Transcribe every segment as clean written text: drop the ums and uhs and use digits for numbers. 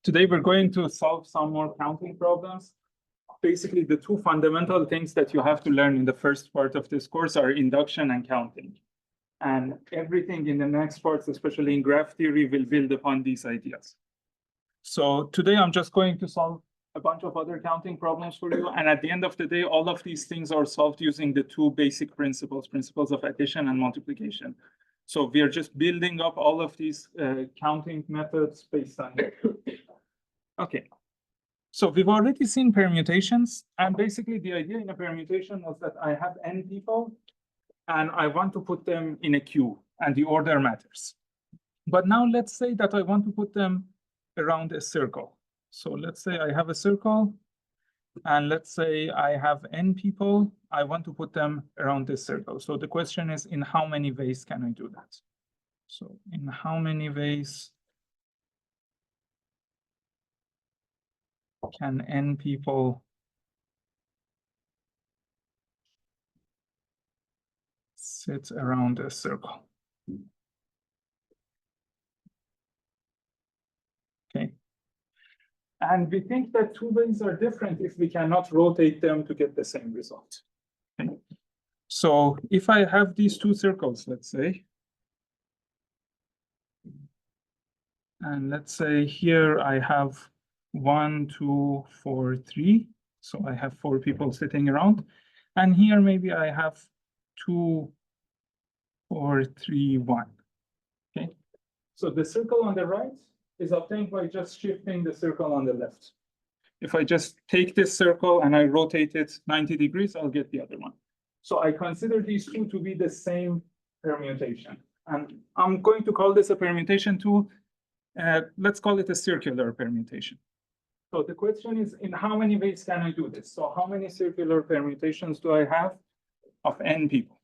Today we're going to solve some more counting problems. Basically, the two fundamental things that you have to learn in the first part of this course are induction and counting. And everything in the next parts, especially in graph theory, will build upon these ideas. So today I'm just going to solve a bunch of other counting problems for you. And at the end of the day, all of these things are solved using the two basic principles of addition and multiplication. So we are just building up all of these counting methods based on it. Okay. So we've already seen permutations. And basically the idea in a permutation was that I have n people and I want to put them in a queue and the order matters. But now let's say that I want to put them around a circle. So let's say I have a circle and let's say I have n people. I want to put them around this circle. So the question is, in how many ways can I do that? So in how many ways can n people sit around a circle? Okay. And we think that two ways are different if we cannot rotate them to get the same result. Okay. So if I have these two circles, let's say, and let's say here I have 1, 2, 4, 3. So I have 4 people sitting around. And here maybe I have 2, 4, 3, 1. Okay. So the circle on the right is obtained by just shifting the circle on the left. If I just take this circle and I rotate it 90 degrees, I'll get the other one. So I consider these two to be the same permutation. And I'm going to call this a permutation too. Let's call it a circular permutation. So the question is, in how many ways can I do this? So how many circular permutations do I have of n people?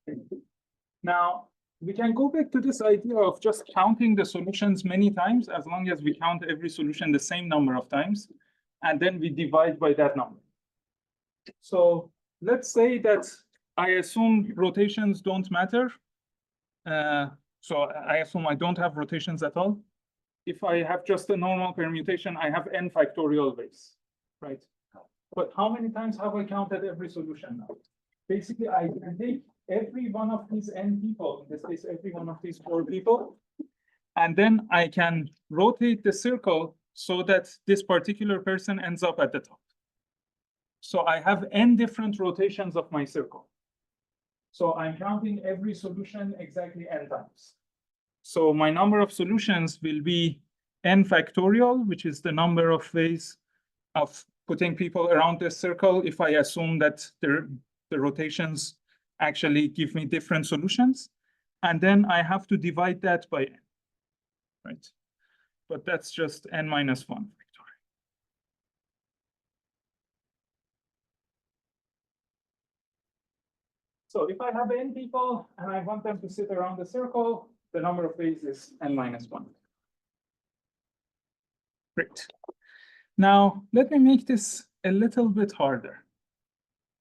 Okay. Now, we can go back to this idea of just counting the solutions many times, as long as we count every solution the same number of times, and then we divide by that number. So let's say that I assume rotations don't matter. So I assume I don't have rotations at all. If I have just a normal permutation, I have n factorial ways, right? But how many times have I counted every solution now? Basically, I can take every one of these n people, in this case, every one of these 4 people, and then I can rotate the circle so that this particular person ends up at the top. So I have n different rotations of my circle. So I'm counting every solution exactly n times. So my number of solutions will be n factorial, which is the number of ways of putting people around this circle if I assume that the rotations actually give me different solutions. And then I have to divide that by n, right? But that's just n minus 1 factorial. So if I have n people and I want them to sit around the circle, the number of ways is n minus 1. Great. Now, let me make this a little bit harder.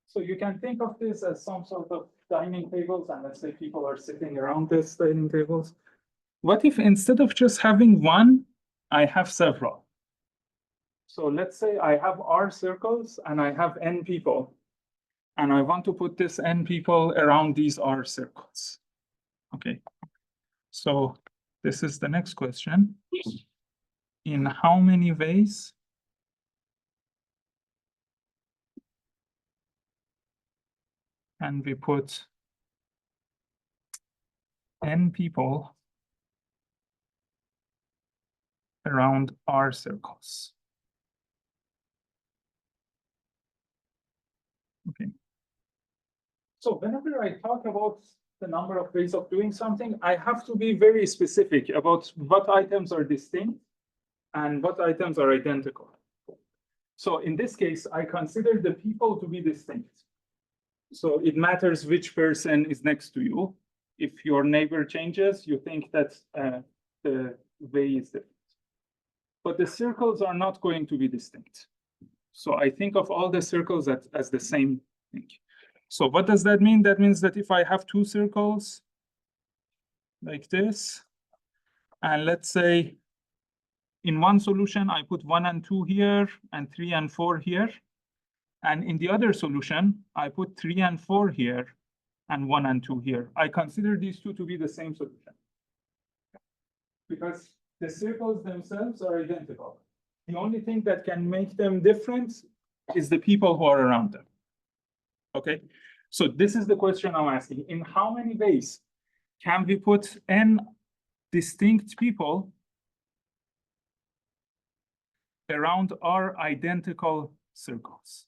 So you can think of this as some sort of dining tables, and let's say people are sitting around this dining tables. What if instead of just having one, I have several? So let's say I have R circles and I have n people, and I want to put this n people around these R circles. Okay. So this is the next question. In how many ways can we put n people around R circles? Okay. So whenever I talk about the number of ways of doing something, I have to be very specific about what items are distinct and what items are identical. So in this case, I consider the people to be distinct. So it matters which person is next to you. If your neighbor changes, you think that the way is different. But the circles are not going to be distinct. So I think of all the circles as the same thing. So what does that mean? That means that if I have 2 circles like this, And let's say in one solution, I put 1 and 2 here, and 3 and 4 here. And in the other solution, I put 3 and 4 here, and 1 and 2 here. I consider these two to be the same solution, because the circles themselves are identical. The only thing that can make them different is the people who are around them. Okay, so this is the question I'm asking. In how many ways can we put n distinct people around our identical circles?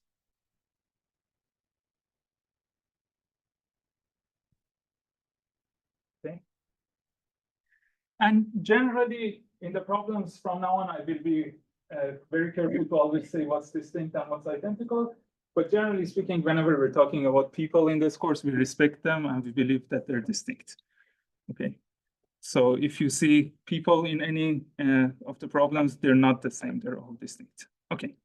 Okay. And generally, in the problems from now on, I will be very careful to always say what's distinct and what's identical. But generally speaking, whenever we're talking about people in this course, we respect them and we believe that they're distinct. Okay. So if you see people in any of the problems, they're not the same, they're all distinct. Okay.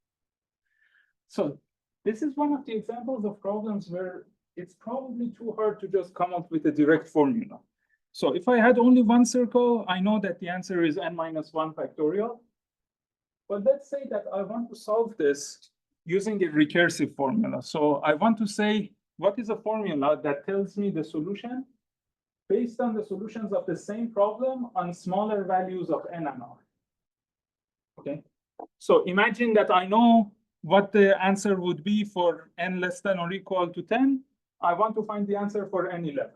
So this is one of the examples of problems where it's probably too hard to just come up with a direct formula. So if I had only one circle, I know that the answer is n minus 1 factorial. But let's say that I want to solve this using a recursive formula. So I want to say, what is a formula that tells me the solution based on the solutions of the same problem on smaller values of n and r? Okay, so imagine that I know what the answer would be for n less than or equal to 10. I want to find the answer for n 11.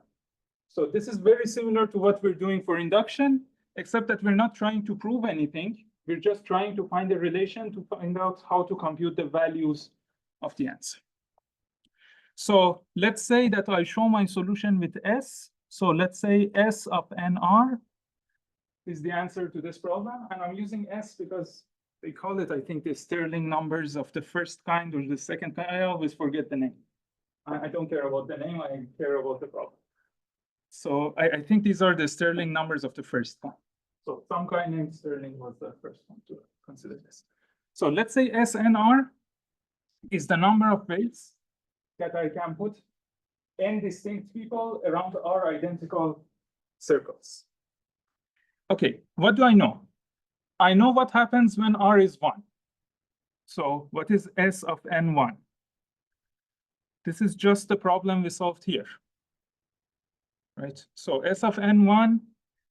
So this is very similar to what we're doing for induction, except that we're not trying to prove anything. We're just trying to find a relation to find out how to compute the values of the answer. So let's say that I show my solution with S. So let's say S of nr is the answer to this problem. And I'm using S because they call it, I think, the Stirling numbers of the first kind or the second kind. I always forget the name. I don't care about the name, I care about the problem. So I think these are the Stirling numbers of the first kind. So some guy named Stirling was the first one to consider this. So let's say SNR is the number of ways that I can put n distinct people around our identical circles. Okay, what do I know? I know what happens when r is 1. So what is S of n1? This is just the problem we solved here, right? So S of n1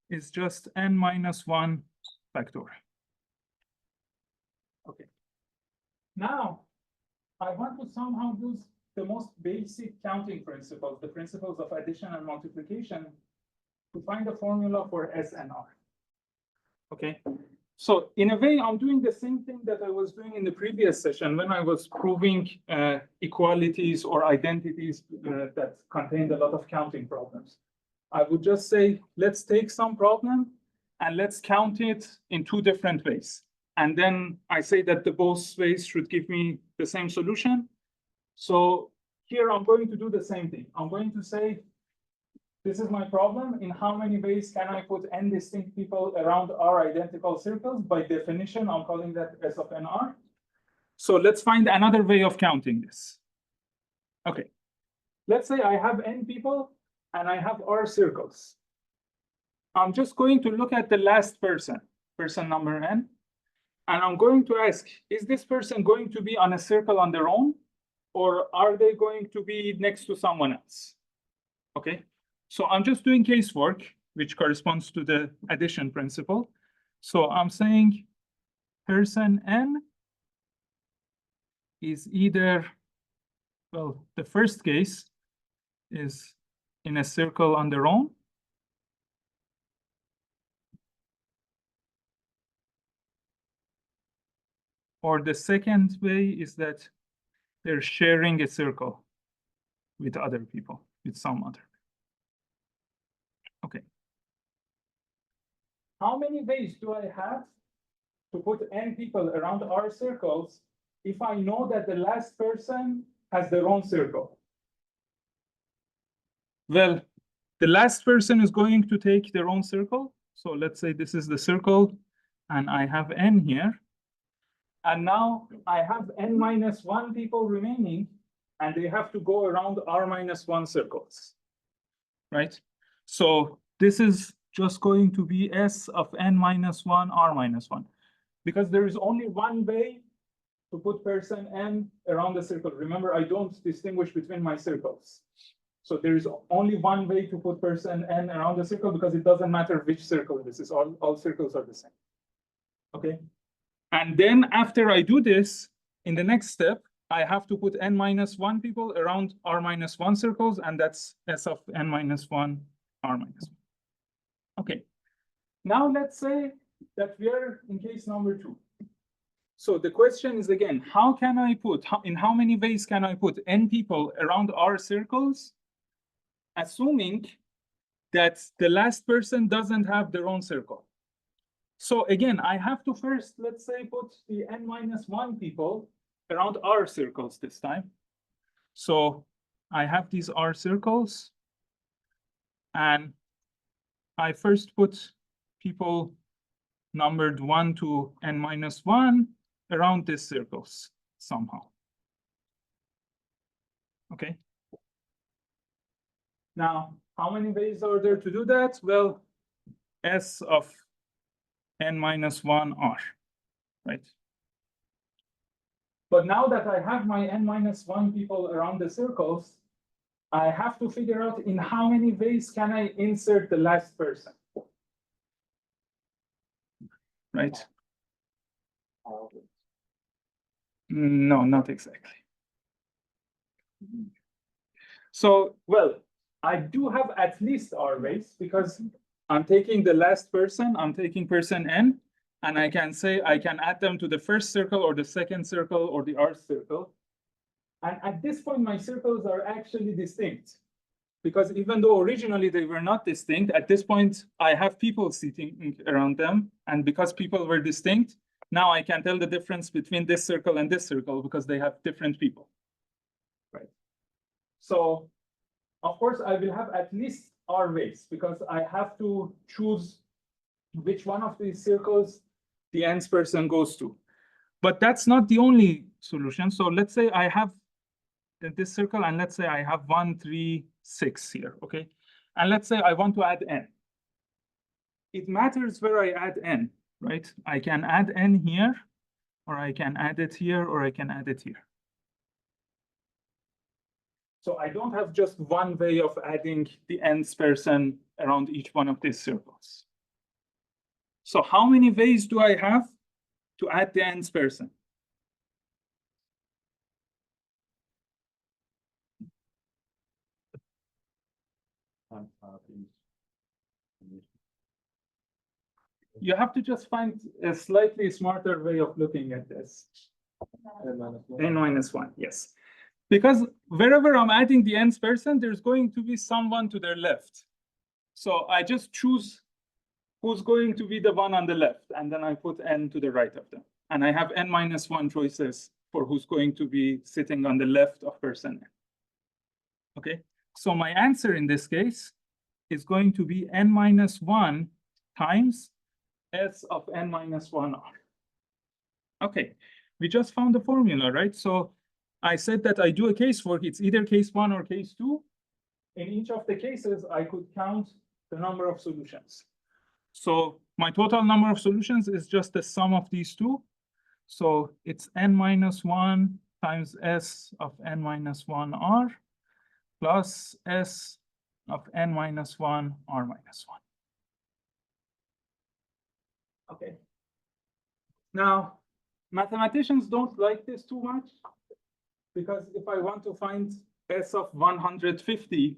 is just n minus 1 factorial. Okay. Now, I want to somehow use the most basic counting principles, the principles of addition and multiplication, to find a formula for S and R. Okay. So in a way, I'm doing the same thing that I was doing in the previous session when I was proving equalities or identities that contained a lot of counting problems. I would just say, let's take some problem and let's count it in 2 different ways. And then I say that the both ways should give me the same solution. So here I'm going to do the same thing. I'm going to say, this is my problem. In how many ways can I put n distinct people around our identical circles? By definition, I'm calling that S of nr. So let's find another way of counting this. Okay. Let's say I have n people and I have r circles. I'm just going to look at the last person, person number n, and I'm going to ask, is this person going to be on a circle on their own, or are they going to be next to someone else? Okay, so I'm just doing casework, which corresponds to the addition principle. So I'm saying person n is either, well, the first case is in a circle on their own, or the second way is that they're sharing a circle with other people, with some other. Okay. How many ways do I have to put n people around our circles if I know that the last person has their own circle? Well, the last person is going to take their own circle. So let's say this is the circle, and I have n here. And now I have n minus 1 people remaining, and they have to go around r minus 1 circles, right? So this is just going to be S of n minus 1, r minus 1. Because there is only one way to put person n around the circle. Remember, I don't distinguish between my circles. So there is only one way to put person n around the circle because it doesn't matter which circle this is. All circles are the same. Okay. And then after I do this, in the next step, I have to put n minus 1 people around r minus 1 circles, and that's S of n minus 1, r minus 1. Okay. Now let's say that we are in case number 2. So the question is again, how can I put, in how many ways can I put n people around r circles, assuming that the last person doesn't have their own circle? So again, I have to first, let's say, put the n minus 1 people around r circles this time. So I have these r circles, and I first put people numbered 1 to n minus 1 around these circles somehow. Okay. Now, how many ways are there to do that? Well, S of n minus 1 r, right? But now that I have my n minus 1 people around the circles, I have to figure out in how many ways can I insert the last person, right? No, not exactly. So, well, I do have at least r ways because I'm taking the last person, I'm taking person n, and I can say I can add them to the first circle or the second circle or the r circle. And at this point, my circles are actually distinct because even though originally they were not distinct, at this point, I have people sitting around them. And because people were distinct, now I can tell the difference between this circle and this circle because they have different people, right? So, of course, I will have at least r ways because I have to choose which one of these circles the nth person goes to. But that's not the only solution. So let's say I have this circle, and let's say I have 1, 3, 6 here, okay? And let's say I want to add n. It matters where I add n, right? I can add n here, or I can add it here, or I can add it here. So I don't have just one way of adding the nth person around each one of these circles. So how many ways do I have to add the nth person? You have to just find a slightly smarter way of looking at this. N minus 1, yes. Because wherever I'm adding the nth person, there's going to be someone to their left. So I just choose who's going to be the one on the left, and then I put n to the right of them. And I have n minus 1 choices for who's going to be sitting on the left of person n. Okay, so my answer in this case is going to be n minus 1 times S of n minus 1 r. Okay, we just found the formula, right? So I said that I do a casework. It's either case 1 or case 2. In each of the cases, I could count the number of solutions. So my total number of solutions is just the sum of these two. So it's n minus 1 times S of n minus 1 r plus S of n minus 1 r minus 1. Okay. Now, mathematicians don't like this too much because if I want to find S of 150,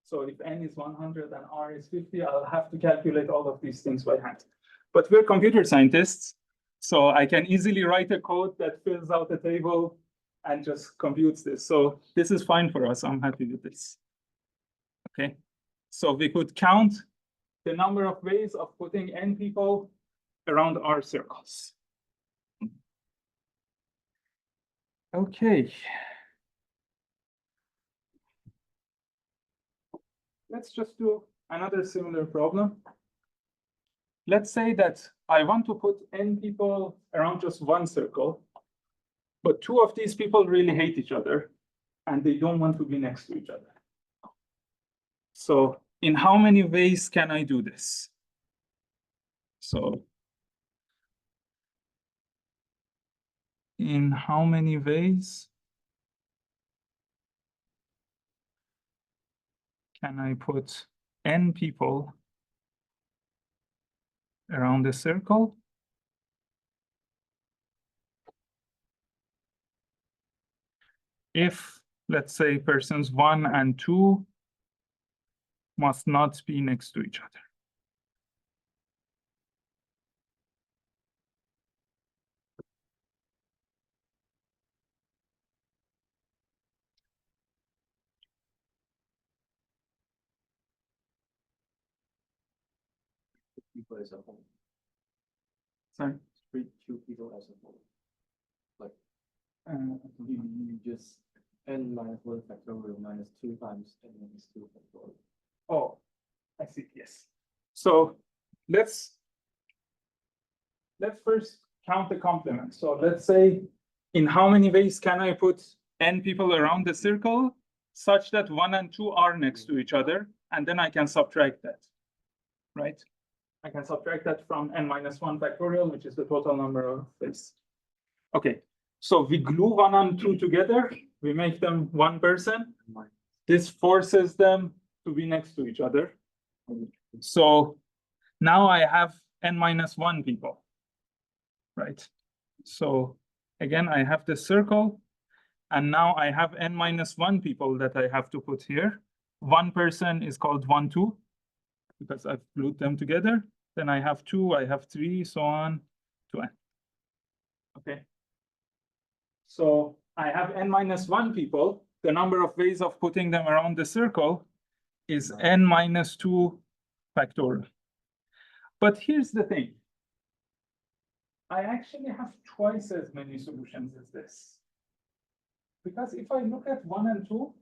so if n is 100 and r is 50, I'll have to calculate all of these things by hand. But we're computer scientists, so I can easily write a code that fills out a table and just computes this. So this is fine for us. I'm happy with this. Okay, so we could count the number of ways of putting n people around r circles. Okay. Let's just do another similar problem. Let's say that I want to put n people around just one circle, but two of these people really hate each other and they don't want to be next to each other. So in how many ways can I do this? So in how many ways can I put n people around the circle if, let's say, persons 1 and 2 must not be next to each other? People as a whole. Sorry. Treat two people as a whole. Like Uh, you just n minus 1 factorial minus 2 times n minus 2 factorial. Oh, I see, yes. So let's first count the complement. So let's say, in how many ways can I put n people around the circle such that 1 and 2 are next to each other, and then I can subtract that, right? I can subtract that from n minus 1 factorial, which is the total number of ways. Okay, so we glue 1 and 2 together, we make them one person. This forces them to be next to each other. So now I have n minus 1 people, right? So again, I have the circle, and now I have n minus 1 people that I have to put here. One person is called 1, 2, because I've glued them together. Then I have 2, I have 3, so on to n. Okay. So I have n minus 1 people. The number of ways of putting them around the circle is n minus 2 factorial. But here's the thing. I actually have twice as many solutions as this. Because if I look at 1 and 2,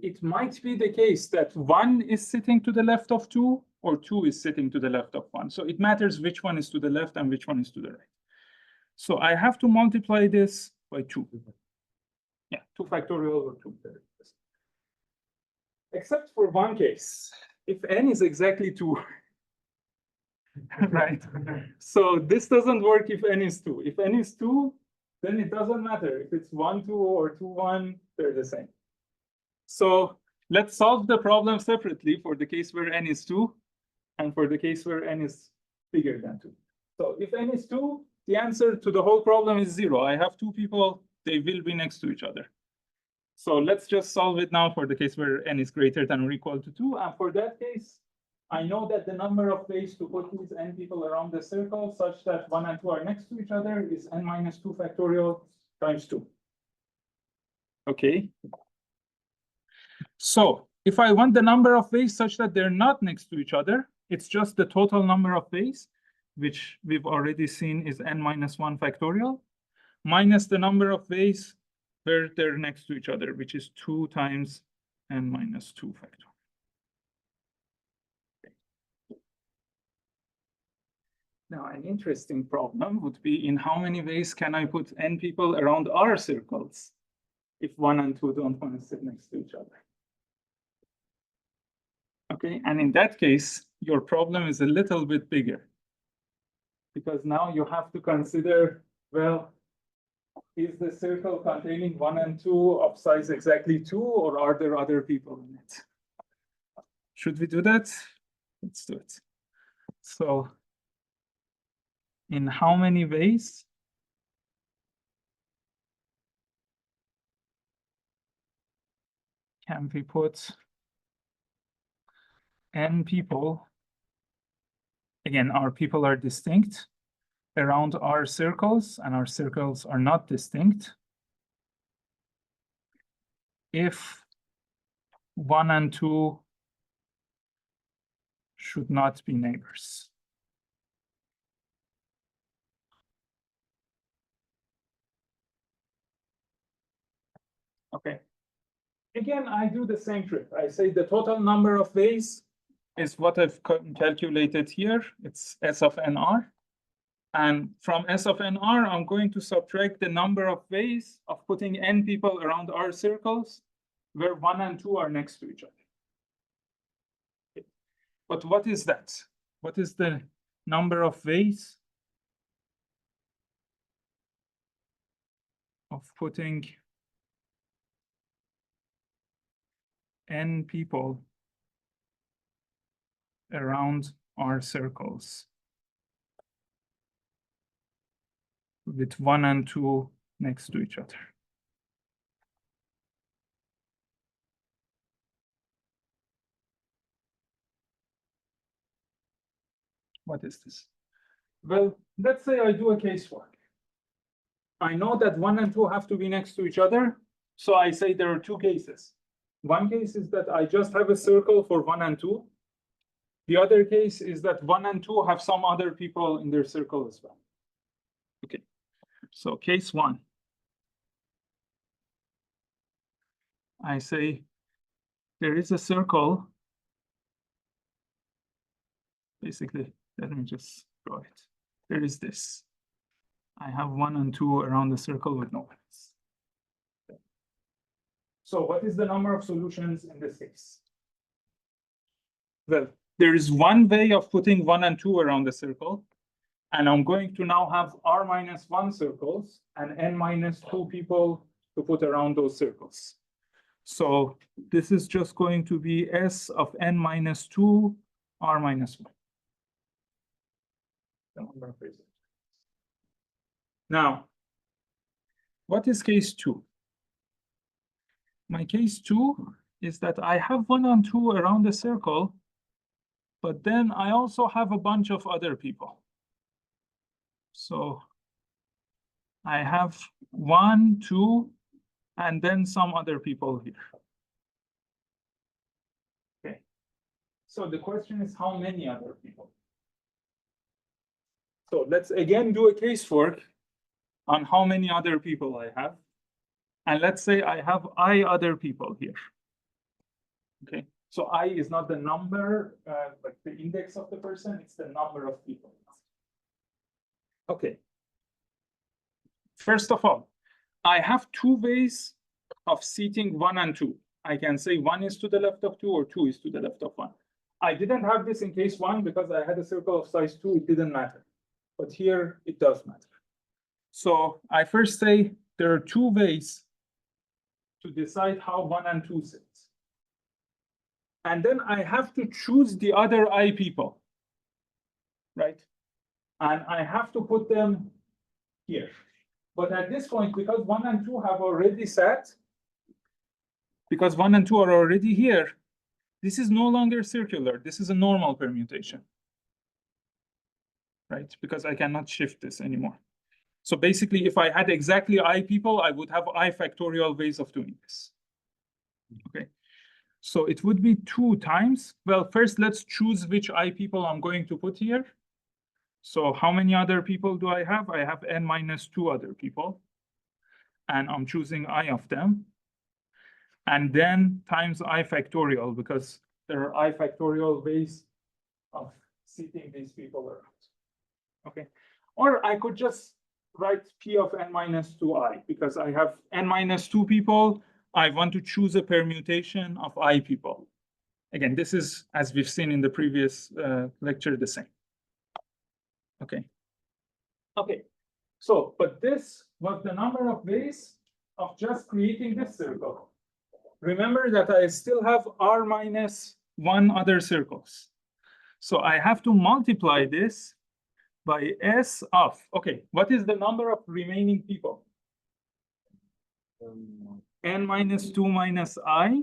it might be the case that 1 is sitting to the left of 2, or 2 is sitting to the left of 1. So it matters which one is to the left and which one is to the right. So I have to multiply this by 2. Yeah, 2 factorial or 2. Except for one case, if n is exactly 2. Right? So this doesn't work if n is 2. If n is 2, then it doesn't matter. If it's 1, 2 or 2, 1, they're the same. So let's solve the problem separately for the case where n is 2 and for the case where n is bigger than 2. So if n is 2, the answer to the whole problem is 0. I have 2 people, they will be next to each other. So let's just solve it now for the case where n is greater than or equal to 2. And for that case, I know that the number of ways to put these n people around the circle such that 1 and 2 are next to each other is n minus 2 factorial times 2. Okay. So if I want the number of ways such that they're not next to each other, it's just the total number of ways, which we've already seen is n minus 1 factorial, minus the number of ways where they're next to each other, which is 2 times n minus 2 factorial. Now, an interesting problem would be, in how many ways can I put n people around R circles if 1 and 2 don't want to sit next to each other? Okay, and in that case, your problem is a little bit bigger. Because now you have to consider, well, is the circle containing 1 and 2 of size exactly 2, or are there other people in it? Should we do that? Let's do it. So, in how many ways can we put n people, again, our people are distinct, around our circles, and our circles are not distinct, if 1 and 2 should not be neighbors? Okay. Again, I do the same trick. I say the total number of ways is what I've calculated here. It's S of NR. And from S of NR, I'm going to subtract the number of ways of putting n people around R circles where 1 and 2 are next to each other. But what is that? What is the number of ways of putting n people around our circles with 1 and 2 next to each other? What is this? Well, let's say I do a casework. I know that 1 and 2 have to be next to each other. So I say there are two cases. One case is that I just have a circle for 1 and 2. The other case is that 1 and 2 have some other people in their circle as well. Okay, so case 1. I say there is a circle. Basically, let me just draw it. There is this. I have 1 and 2 around the circle with no ones. So what is the number of solutions in this case? Well, there is one way of putting 1 and 2 around the circle. And I'm going to now have r minus 1 circles and n minus 2 people to put around those circles. So this is just going to be s of n minus 2, r minus 1. Now, what is case 2? My case 2 is that I have 1 and 2 around the circle, but then I also have a bunch of other people. So I have 1, 2, and then some other people here. Okay. So the question is how many other people? So let's again do a casework on how many other people I have. And let's say I have I other people here. Okay. So I is not the number, like the index of the person, it's the number of people. Okay. First of all, I have two ways of seating 1 and 2. I can say 1 is to the left of 2 or 2 is to the left of 1. I didn't have this in case 1 because I had a circle of size 2, it didn't matter. But here it does matter. So I first say there are two ways to decide how 1 and 2 sits. And then I have to choose the other I people, right? And I have to put them here. But at this point, because 1 and 2 have already sat, because 1 and 2 are already here, this is no longer circular. This is a normal permutation, right? Because I cannot shift this anymore. So basically, if I had exactly I people, I would have I factorial ways of doing this. Okay. So it would be 2 times. Well, first, let's choose which I people I'm going to put here. So how many other people do I have? I have n minus 2 other people. And I'm choosing I of them. And then times I factorial, because there are I factorial ways of seating these people around. Okay. Or I could just write P of n minus 2i, because I have n minus 2 people. I want to choose a permutation of I people. Again, this is, as we've seen in the previous lecture, the same. Okay. Okay. So, but this was the number of ways of just creating this circle. Remember that I still have r minus 1 other circles. So I have to multiply this by s of, okay, what is the number of remaining people? N minus 2 minus I.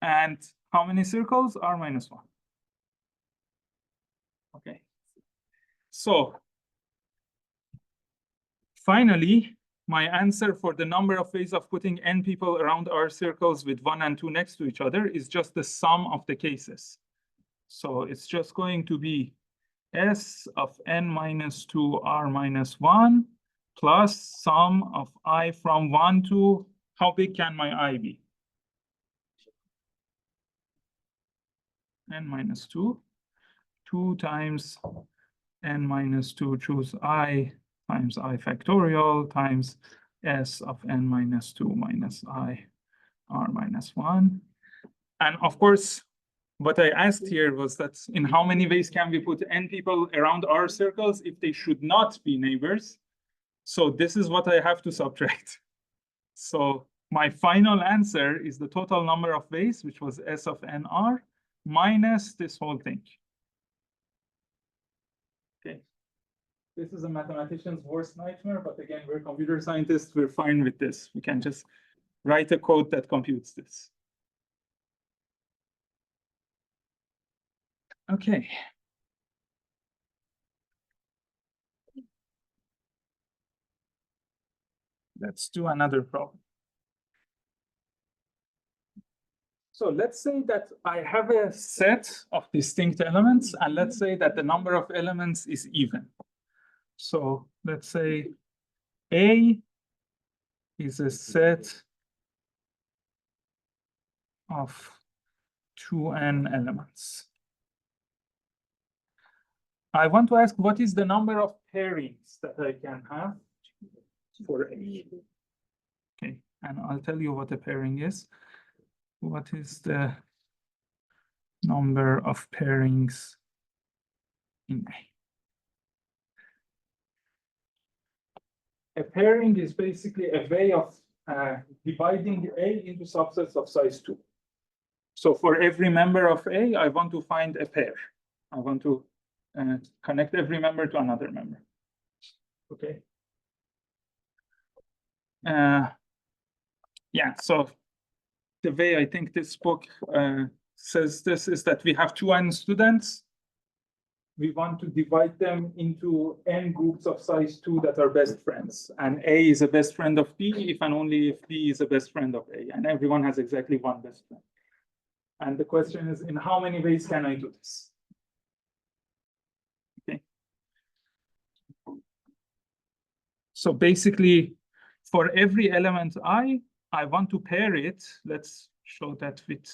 And how many circles? R minus 1. Okay. So finally, my answer for the number of ways of putting n people around our circles with 1 and 2 next to each other is just the sum of the cases. So it's just going to be s of n minus 2 r minus 1 plus sum of I from 1 to, how big can my I be? N minus 2, 2 times n minus 2 choose I times I factorial times s of n minus 2 minus I r minus 1. And of course, what I asked here was that in how many ways can we put n people around our circles if they should not be neighbors? So this is what I have to subtract. So my final answer is the total number of ways, which was S of nr, minus this whole thing. Okay. This is a mathematician's worst nightmare, but again, we're computer scientists, we're fine with this. We can just write a code that computes this. Okay. Let's do another problem. So let's say that I have a set of distinct elements, and let's say that the number of elements is even. So let's say A is a set of 2n elements. I want to ask, what is the number of pairings that I can have for A? Okay, and I'll tell you what a pairing is. What is the number of pairings in A? A pairing is basically a way of dividing A into subsets of size 2. So for every member of A, I want to find a pair. I want to connect every member to another member. Okay. Yeah, so the way I think this book says this is that we have 2n students. We want to divide them into n groups of size 2 that are best friends. And A is a best friend of B if and only if B is a best friend of A. And everyone has exactly one best friend. And the question is, in how many ways can I do this? Okay. So basically, for every element I want to pair it. Let's show that with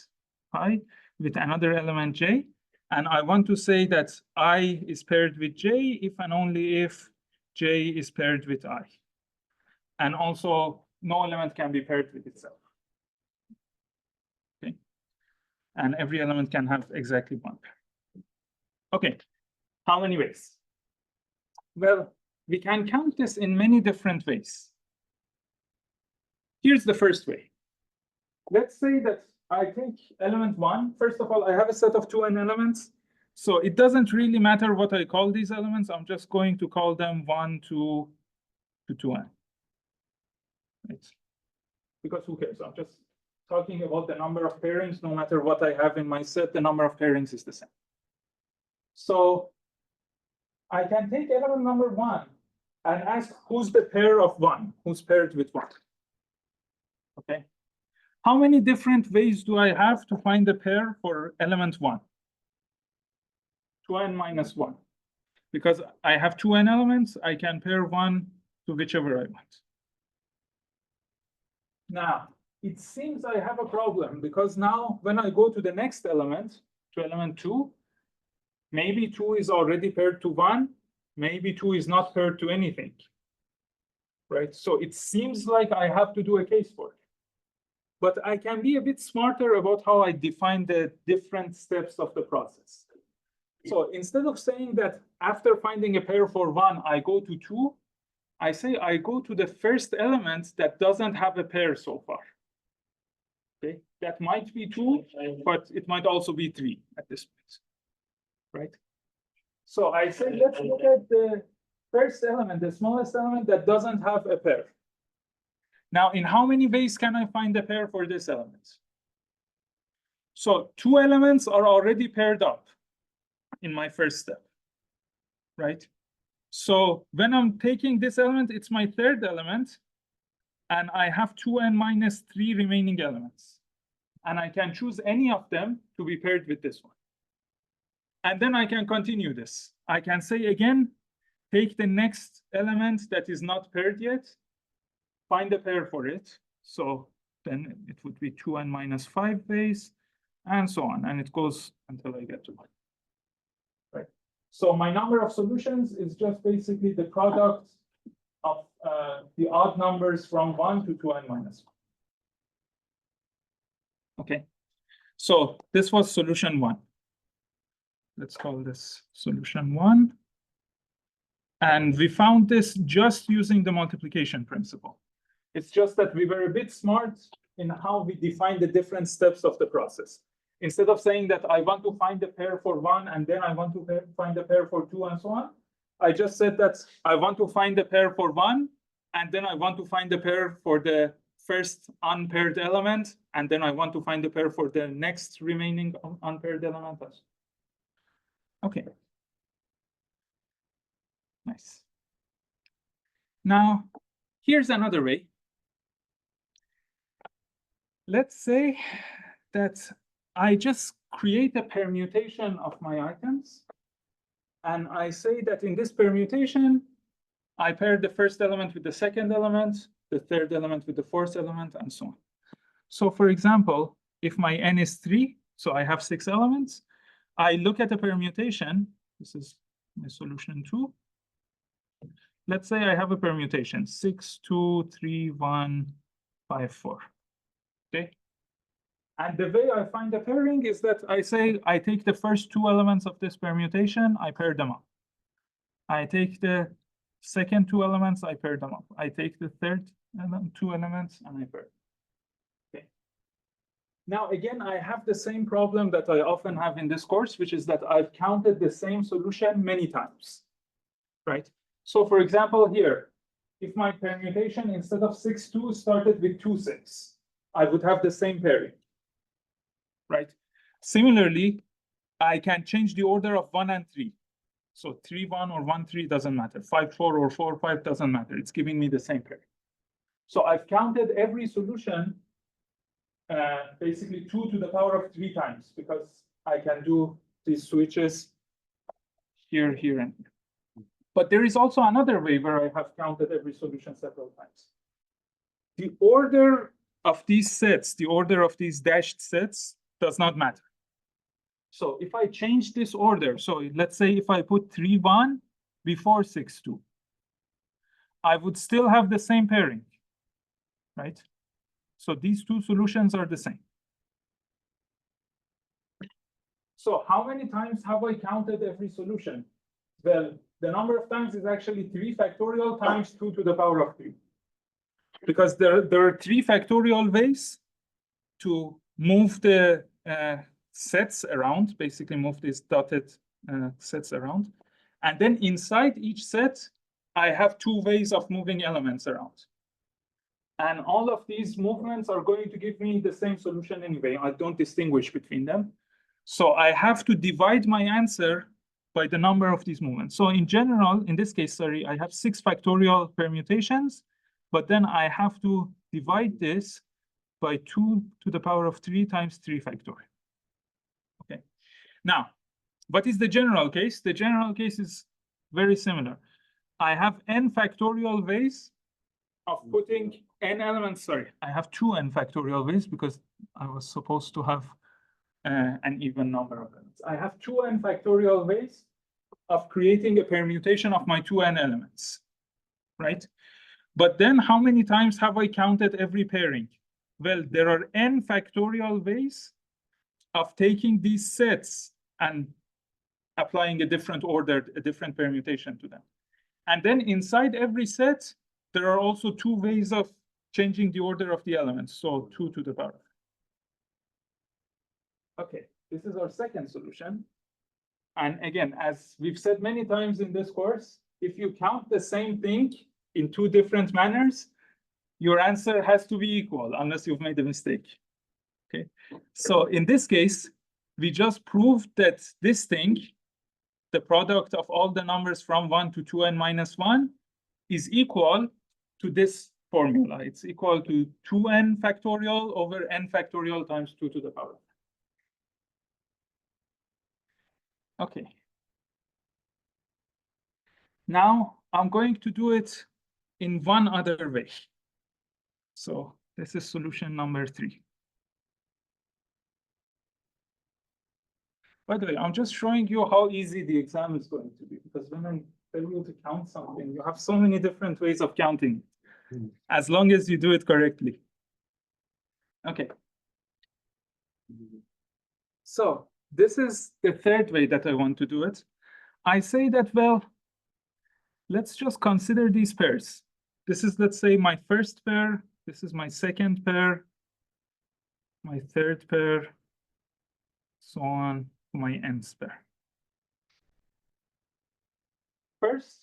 I, with another element J. And I want to say that I is paired with J if and only if J is paired with I. And also, no element can be paired with itself. Okay. And every element can have exactly one pair. Okay. How many ways? Well, we can count this in many different ways. Here's the first way. Let's say that I take element 1. First of all, I have a set of 2n elements. So it doesn't really matter what I call these elements. I'm just going to call them 1, 2 to 2n. Right? Because who cares? I'm just talking about the number of pairings. No matter what I have in my set, the number of pairings is the same. So I can take element number 1 and ask who's the pair of 1? Who's paired with 1? Okay. How many different ways do I have to find a pair for element 1? 2n minus 1. Because I have 2n elements, I can pair 1 to whichever I want. Now, it seems I have a problem because now when I go to the next element, to element 2, maybe 2 is already paired to 1, maybe 2 is not paired to anything. Right? So it seems like I have to do a case for it. But I can be a bit smarter about how I define the different steps of the process. So instead of saying that after finding a pair for 1, I go to 2, I say I go to the first element that doesn't have a pair so far. Okay, that might be 2, but it might also be 3 at this point, right? So I say, let's look at the first element, the smallest element that doesn't have a pair. Now, in how many ways can I find a pair for this element? So 2 elements are already paired up in my first step, right? So when I'm taking this element, it's my third element, and I have 2n minus 3 remaining elements. And I can choose any of them to be paired with this one. And then I can continue this. I can say again, take the next element that is not paired yet, find a pair for it. So then it would be 2n minus 5 ways, and so on. And it goes until I get to 1. Right. So my number of solutions is just basically the product of the odd numbers from 1 to 2n minus 1. Okay. So this was solution one. Let's call this solution one. And we found this just using the multiplication principle. It's just that we were a bit smart in how we define the different steps of the process. Instead of saying that I want to find a pair for one, and then I want to find a pair for two, and so on, I just said that I want to find a pair for one, and then I want to find a pair for the first unpaired element, and then I want to find a pair for the next remaining unpaired element. Okay. Nice. Now, here's another way. Let's say that I just create a permutation of my items, and I say that in this permutation, I pair the first element with the second element, the third element with the fourth element, and so on. So for example, if my n is 3, so I have 6 elements, I look at a permutation. This is my solution 2. Let's say I have a permutation 6, 2, 3, 1, 5, 4. Okay. And the way I find the pairing is that I say I take the first 2 elements of this permutation, I pair them up. I take the second 2 elements, I pair them up. I take the third 2 elements, and I pair them. Okay. Now, again, I have the same problem that I often have in this course, which is that I've counted the same solution many times, right? So for example, here, if my permutation instead of 6, 2 started with 2, 6, I would have the same pairing, right? Similarly, I can change the order of 1 and 3. So 3, 1 or 1, 3 doesn't matter. 5, 4 or 4, 5 doesn't matter. It's giving me the same pairing. So I've counted every solution basically 2 to the power of 3 times, because I can do these switches here, here, and here. But there is also another way where I have counted every solution several times. The order of these sets, the order of these dashed sets, does not matter. So if I change this order, so let's say if I put 3, 1 before 6, 2, I would still have the same pairing, right? So these two solutions are the same. So how many times have I counted every solution? Well, the number of times is actually 3 factorial times 2 to the power of 3. Because there are 3 factorial ways to move the sets around, basically move these dotted sets around. And then inside each set, I have 2 ways of moving elements around. And all of these movements are going to give me the same solution anyway. I don't distinguish between them. So I have to divide my answer by the number of these movements. So in general, in this case, sorry, I have 6 factorial permutations, but then I have to divide this by 2 to the power of 3 times 3 factorial. Okay. Now, what is the general case? The general case is very similar. I have n factorial ways of putting n elements. Sorry, I have 2 n factorial ways because I was supposed to have an even number of elements. I have 2 n factorial ways of creating a permutation of my 2 n elements, right? But then how many times have I counted every pairing? Well, there are n factorial ways of taking these sets and applying a different order, a different permutation to them. And then inside every set, there are also 2 ways of changing the order of the elements. So 2 to the power. Okay, this is our second solution. And again, as we've said many times in this course, if you count the same thing in 2 different manners, your answer has to be equal unless you've made a mistake. Okay, so in this case, we just proved that this thing, the product of all the numbers from 1 to 2n minus 1, is equal to this formula. It's equal to 2n factorial over n factorial times 2 to the power. Okay. Now I'm going to do it in one other way. So this is solution number 3. By the way, I'm just showing you how easy the exam is going to be, because when I tell you to count something, you have so many different ways of counting, as long as you do it correctly. Okay. So this is the third way that I want to do it. I say that, well, let's just consider these pairs. This is, let's say, my first pair. This is my second pair, my third pair, so on to my nth pair. First,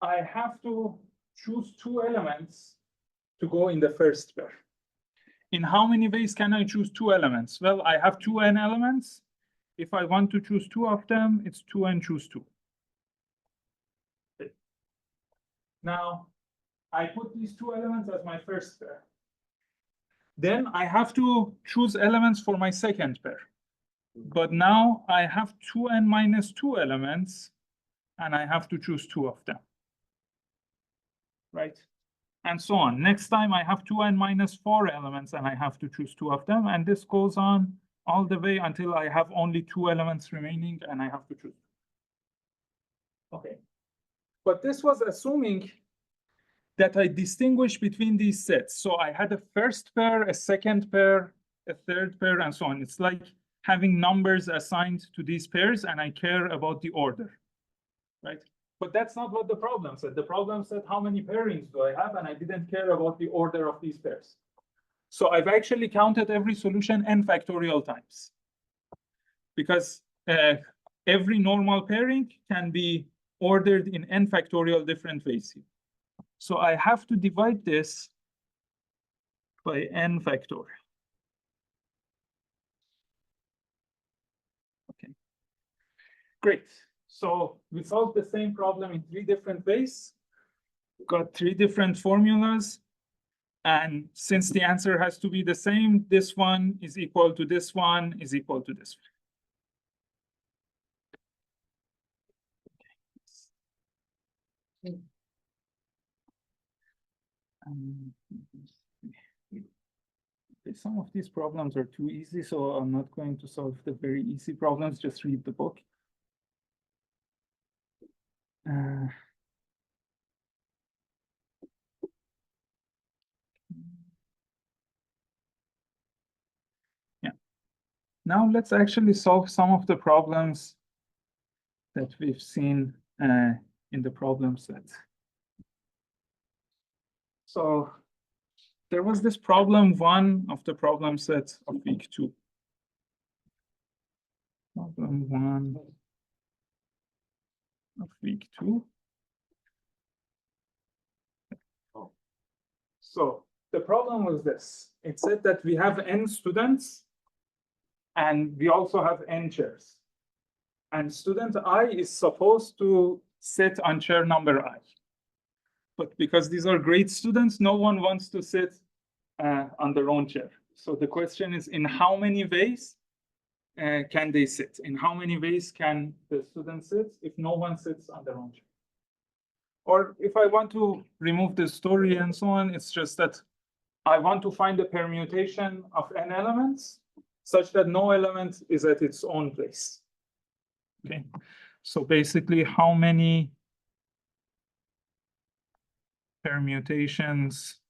I have to choose two elements to go in the first pair. In how many ways can I choose two elements? Well, I have two n elements. If I want to choose two of them, it's 2n choose 2. Okay. Now, I put these two elements as my first pair. Then I have to choose elements for my second pair. But now I have 2n minus 2 elements, and I have to choose two of them. Right? And so on. Next time I have 2n minus 4 elements, and I have to choose two of them. And this goes on all the way until I have only 2 elements remaining, and I have to choose. Okay. But this was assuming that I distinguish between these sets. So I had a first pair, a second pair, a third pair, and so on. It's like having numbers assigned to these pairs, and I care about the order, right? But that's not what the problem said. The problem said, how many pairings do I have? And I didn't care about the order of these pairs. So I've actually counted every solution n factorial times, because every normal pairing can be ordered in n factorial different ways here. So I have to divide this by n factorial. Okay, great. So we solved the same problem in 3 different ways, got 3 different formulas. And since the answer has to be the same, this one is equal to this one is equal to this one. Some of these problems are too easy, so I'm not going to solve the very easy problems. Just read the book. Yeah. Now let's actually solve some of the problems that we've seen in the problem set. So there was this problem 1 of the problem set of week 2. Problem 1 of week 2. So the problem was this. It said that we have n students, and we also have n chairs. And student I is supposed to sit on chair number I. But because these are great students, no one wants to sit on their own chair. So the question is, in how many ways can they sit? In how many ways can the student sit if no one sits on their own chair? Or if I want to remove the story and so on, it's just that I want to find a permutation of n elements such that no element is at its own place. Okay, so basically, how many permutations,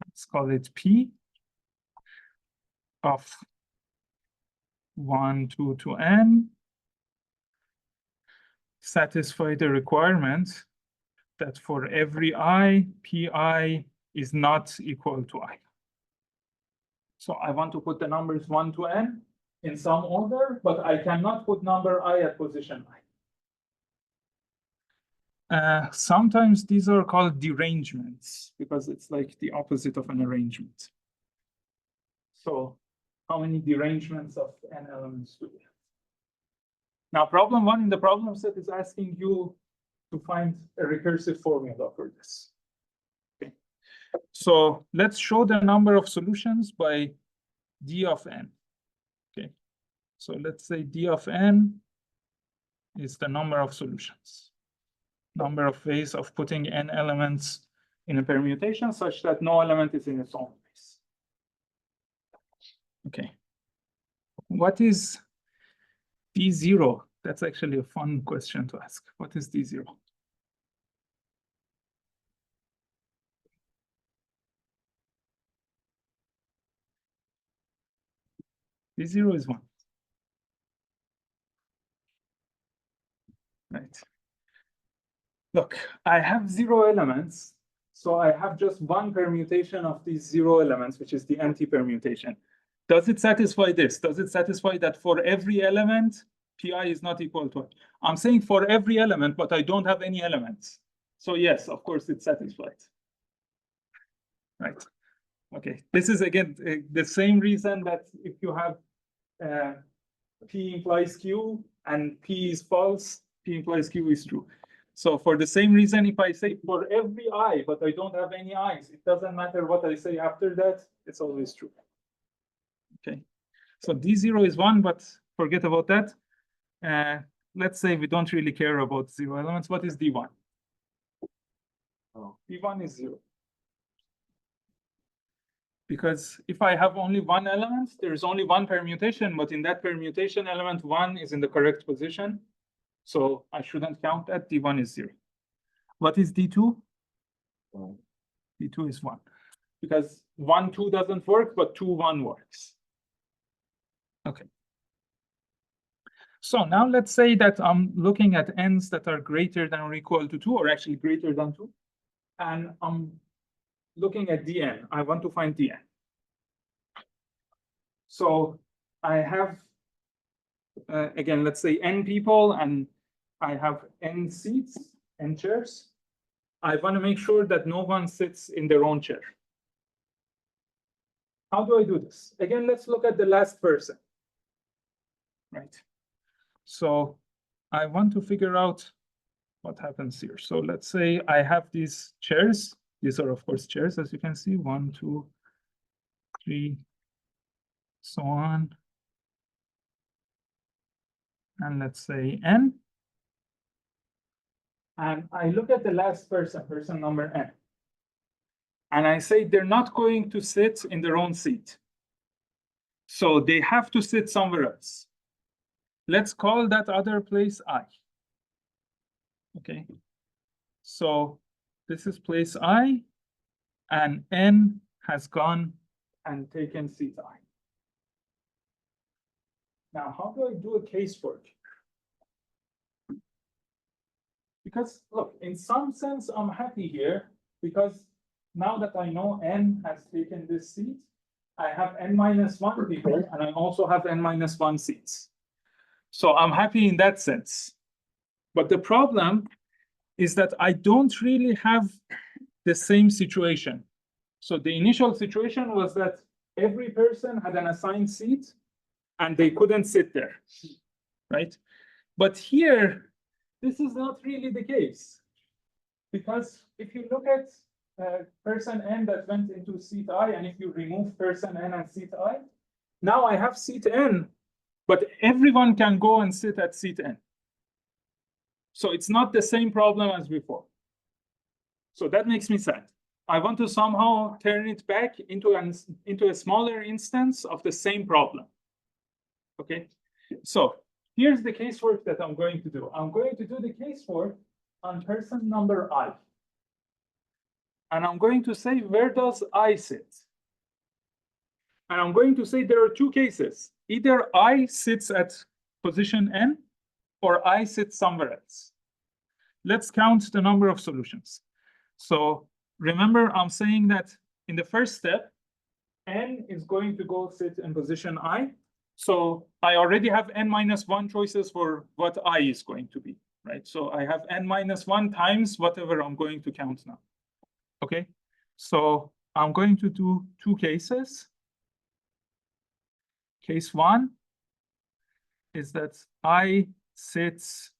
let's call it P, of 1, 2 to n satisfy the requirement that for every I, Pi is not equal to I. So I want to put the numbers 1 to n in some order, but I cannot put number I at position I. Sometimes these are called derangements because it's like the opposite of an arrangement. So how many derangements of n elements do we have? Now, problem 1 in the problem set is asking you to find a recursive formula for this. Okay. So let's show the number of solutions by d of n. Okay. So let's say d of n is the number of solutions, number of ways of putting n elements in a permutation such that no element is in its own place. Okay. What is d0? That's actually a fun question to ask. What is d0? D0 is 1. Right. Look, I have 0 elements, so I have just one permutation of these 0 elements, which is the empty permutation. Does it satisfy this? Does it satisfy that for every element, pi is not equal to 1? I'm saying for every element, but I don't have any elements. So yes, of course, it's satisfied. Right. Okay. This is again the same reason that if you have P implies Q and P is false, P implies Q is true. So for the same reason, if I say for every I, but I don't have any I's, it doesn't matter what I say after that, it's always true. Okay. So D0 is 1, but forget about that. Let's say we don't really care about 0 elements. What is D1? Oh. D1 is 0. Because if I have only one element, there's only one permutation, but in that permutation, element 1 is in the correct position. So I shouldn't count that. D1 is 0. What is D2? Oh. D2 is 1. Because 1, 2 doesn't work, but 2, 1 works. Okay. So now let's say that I'm looking at n's that are greater than or equal to 2, or actually greater than 2. And I'm looking at dn. I want to find dn. So I have, again, let's say n people, and I have n seats, n chairs. I want to make sure that no one sits in their own chair. How do I do this? Again, let's look at the last person. Right. So I want to figure out what happens here. So let's say I have these chairs. These are, of course, chairs, as you can see, 1, 2, 3, so on. And let's say n. And I look at the last person, person number n. And I say they're not going to sit in their own seat. So they have to sit somewhere else. Let's call that other place I. Okay. So this is place I, and n has gone and taken seat I. Now, how do I do a casework? Because look, in some sense, I'm happy here because now that I know n has taken this seat, I have n minus 1 people, and I also have n minus 1 seats. So I'm happy in that sense. But the problem is that I don't really have the same situation. So the initial situation was that every person had an assigned seat and they couldn't sit there, right? But here, this is not really the case. Because if you look at person n that went into seat I, and if you remove person n and seat I, now I have seat n, but everyone can go and sit at seat n. So it's not the same problem as before. So that makes me sad. I want to somehow turn it back into a smaller instance of the same problem. Okay, so here's the casework that I'm going to do. I'm going to do the casework on person number I. And I'm going to say, where does I sit? And I'm going to say there are two cases. Either I sits at position n, or I sit somewhere else. Let's count the number of solutions. So remember, I'm saying that in the first step, n is going to go sit in position I. So I already have n minus 1 choices for what I is going to be, right? So I have n minus 1 times whatever I'm going to count now. Okay, so I'm going to do two cases. Case 1 is that I sits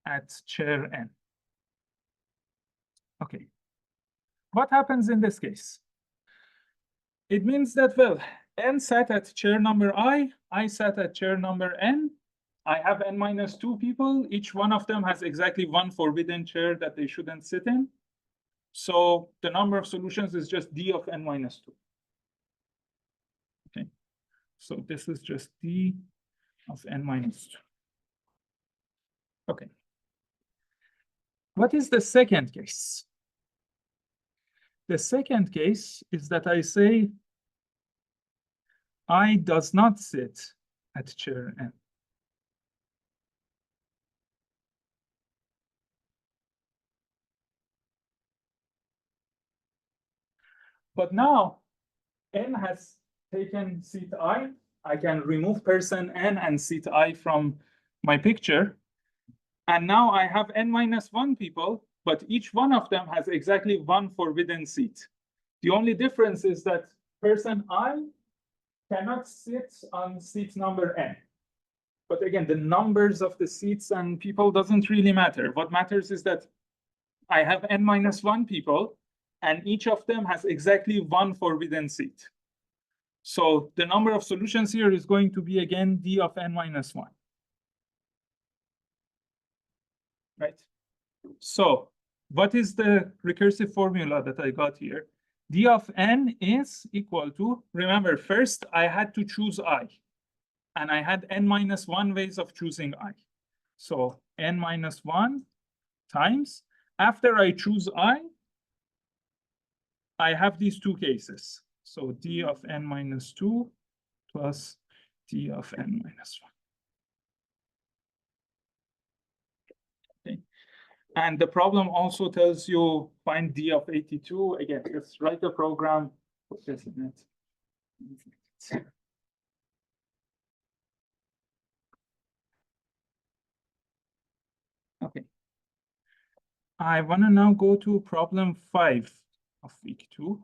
at chair n. Okay, what happens in this case? It means that, well, n sat at chair number I sat at chair number n. I have n minus 2 people. Each one of them has exactly one forbidden chair that they shouldn't sit in. So the number of solutions is just d of n minus 2. Okay, so this is just d of n minus 2. Okay. What is the second case? The second case is that I say I does not sit at chair N. But now N has taken seat I. I can remove person N and seat I from my picture. And now I have N minus 1 people, but each one of them has exactly one forbidden seat. The only difference is that person I cannot sit on seat number N. But again, the numbers of the seats and people doesn't really matter. What matters is that I have N minus 1 people, and each of them has exactly one forbidden seat. So the number of solutions here is going to be again D of N minus 1. Right? So what is the recursive formula that I got here? D of N is equal to, remember, first I had to choose I. And I had N minus 1 ways of choosing I. So N minus 1 times, after I choose I have these two cases. So D of N minus 2 plus D of N minus 1. Okay. And the problem also tells you find D of 82. Again, just write the program, put this in it. Okay. I want to now go to problem 5 of week 2.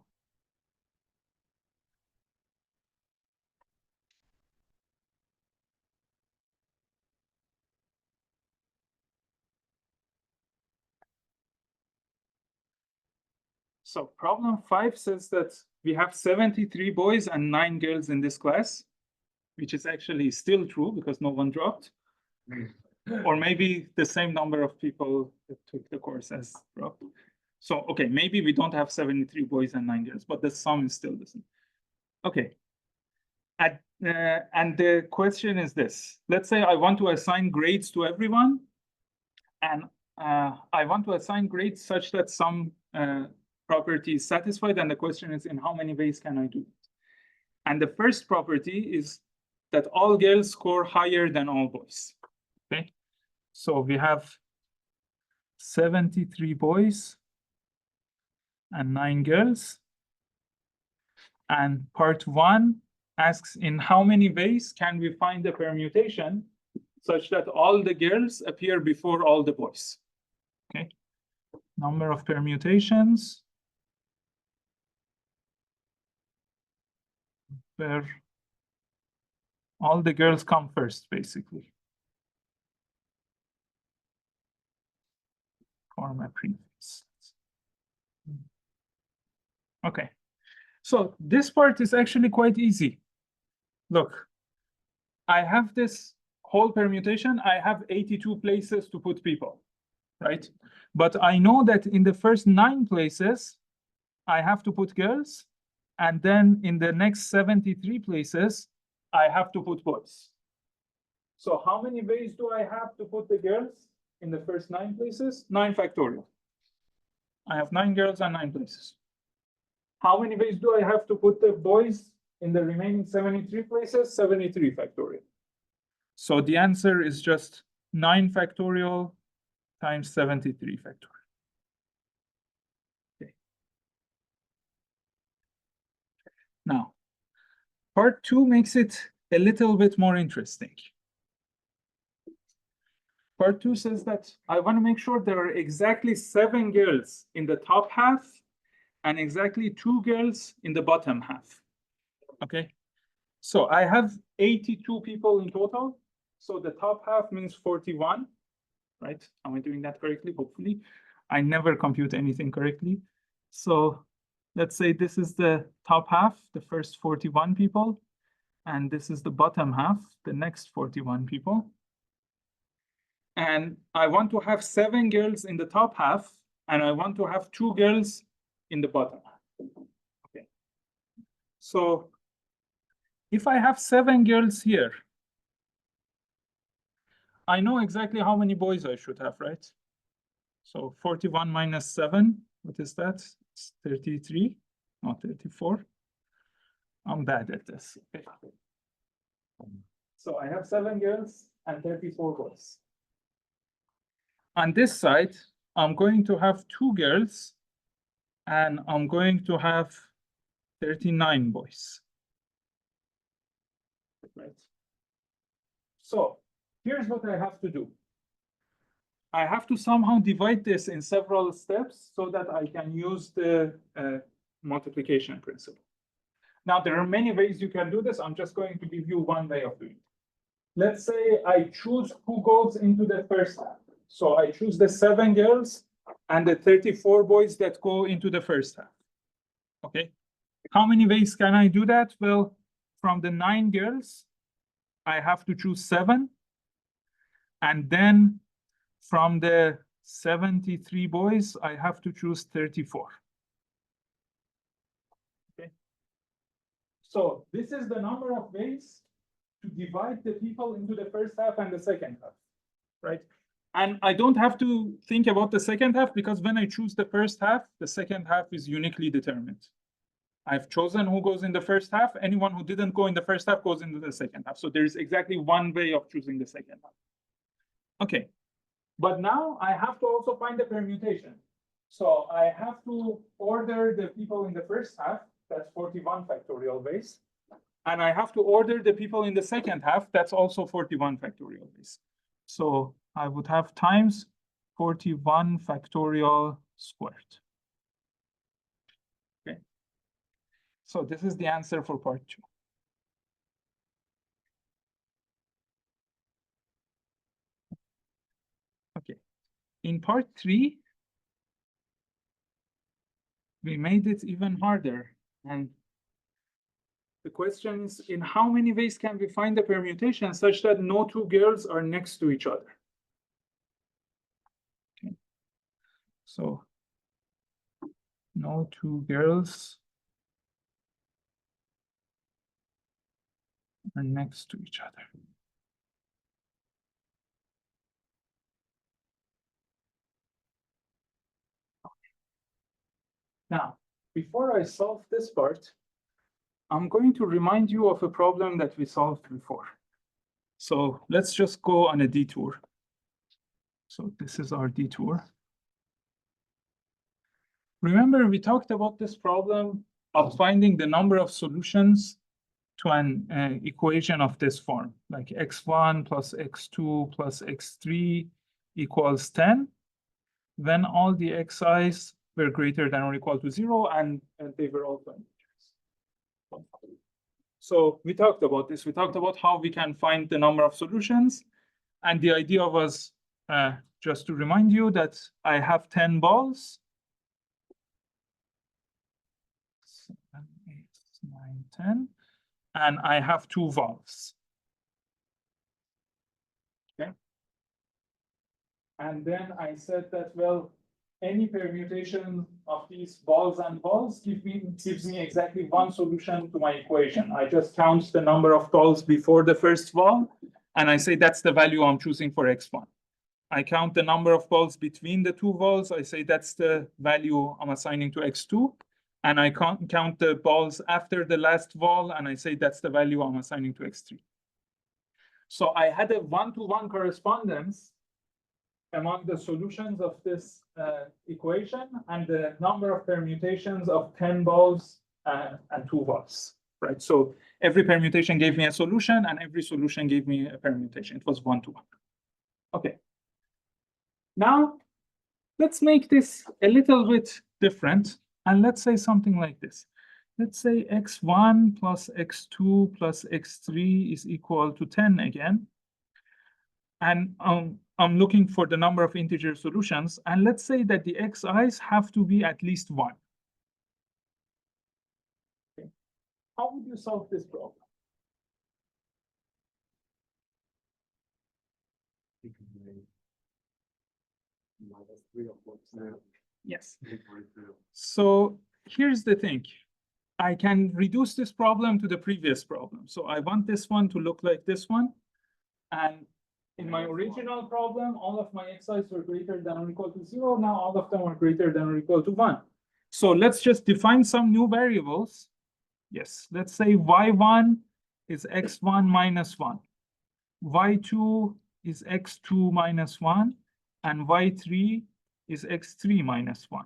So problem 5 says that we have 73 boys and 9 girls in this class, which is actually still true because no one dropped. Or maybe the same number of people that took the course as dropped. So, okay, maybe we don't have 73 boys and 9 girls, but the sum is still the same. Okay. And the question is this. Let's say I want to assign grades to everyone, and I want to assign grades such that some property is satisfied, and the question is in how many ways can I do it? And the first property is that all girls score higher than all boys. Okay, so we have 73 boys and 9 girls. And part 1 asks in how many ways can we find a permutation such that all the girls appear before all the boys. Okay, number of permutations where all the girls come first, basically. Form a prefix. Okay, so this part is actually quite easy. Look, I have this whole permutation. I have 82 places to put people, right? But I know that in the first 9 places, I have to put girls. And then in the next 73 places, I have to put boys. So how many ways do I have to put the girls in the first 9 places? 9 factorial. I have 9 girls and 9 places. How many ways do I have to put the boys in the remaining 73 places? 73 factorial. So the answer is just 9 factorial times 73 factorial. Okay. Now, part 2 makes it a little bit more interesting. Part 2 says that I want to make sure there are exactly 7 girls in the top half and exactly 2 girls in the bottom half. Okay, so I have 82 people in total. So the top half means 41, right? Am I doing that correctly? Hopefully. I never compute anything correctly. So let's say this is the top half, the first 41 people, and this is the bottom half, the next 41 people. And I want to have 7 girls in the top half, and I want to have 2 girls in the bottom half. Okay. So if I have 7 girls here, I know exactly how many boys I should have, right? So 41 minus 7, what is that? It's 33, not 34. I'm bad at this. Okay. So I have 7 girls and 34 boys. On this side, I'm going to have 2 girls and I'm going to have 39 boys. Right. So here's what I have to do. I have to somehow divide this in several steps so that I can use the multiplication principle. Now, there are many ways you can do this. I'm just going to give you one way of doing it. Let's say I choose who goes into the first half. So I choose the 7 girls and the 34 boys that go into the first half. Okay. How many ways can I do that? Well, from the 9 girls, I have to choose 7. And then from the 73 boys, I have to choose 34. Okay. So this is the number of ways to divide the people into the first half and the second half, right? And I don't have to think about the second half because when I choose the first half, the second half is uniquely determined. I've chosen who goes in the first half. Anyone who didn't go in the first half goes into the second half. So there's exactly one way of choosing the second half. Okay, but now I have to also find the permutation. So I have to order the people in the first half, that's 41 factorial ways. And I have to order the people in the second half, that's also 41 factorial ways. So I would have times 41 factorial squared. Okay. So this is the answer for part 2. Okay. In part 3, we made it even harder. And the question is, in how many ways can we find the permutation such that no 2 girls are next to each other? Okay. So no 2 girls are next to each other. Now, before I solve this part, I'm going to remind you of a problem that we solved before. So let's just go on a detour. So this is our detour. Remember, we talked about this problem of finding the number of solutions to an equation of this form, like x1 plus x2 plus x3 equals 10, when all the xi's were greater than or equal to 0, and they were all integers. So we talked about this. We talked about how we can find the number of solutions. And the idea was, just to remind you, that I have 10 balls. 7, 8, 9, 10. And I have 2 valves. Okay. And then I said that, well, any permutation of these balls and balls gives me exactly 1 solution to my equation. I just count the number of balls before the first ball, and I say that's the value I'm choosing for x1. I count the number of balls between the 2 balls. I say that's the value I'm assigning to x2. And I count the balls after the last ball, and I say that's the value I'm assigning to x3. So I had a 1-to-1 correspondence among the solutions of this equation and the number of permutations of 10 balls and 2 balls, right? So every permutation gave me a solution, and every solution gave me a permutation. It was 1-to-1. Okay. Now, let's make this a little bit different. And let's say something like this. Let's say x1 plus x2 plus x3 is equal to 10 again. And I'm looking for the number of integer solutions. And let's say that the xi's have to be at least 1. Okay. How would you solve this problem? -3 or 4%. Yes. So here's the thing. I can reduce this problem to the previous problem. So I want this one to look like this one. And in my original problem, all of my xi's were greater than or equal to 0. Now all of them are greater than or equal to 1. So let's just define some new variables Yes, let's say y1 is x1 minus 1. y2 is x2 minus 1. And y3 is x3 minus 1.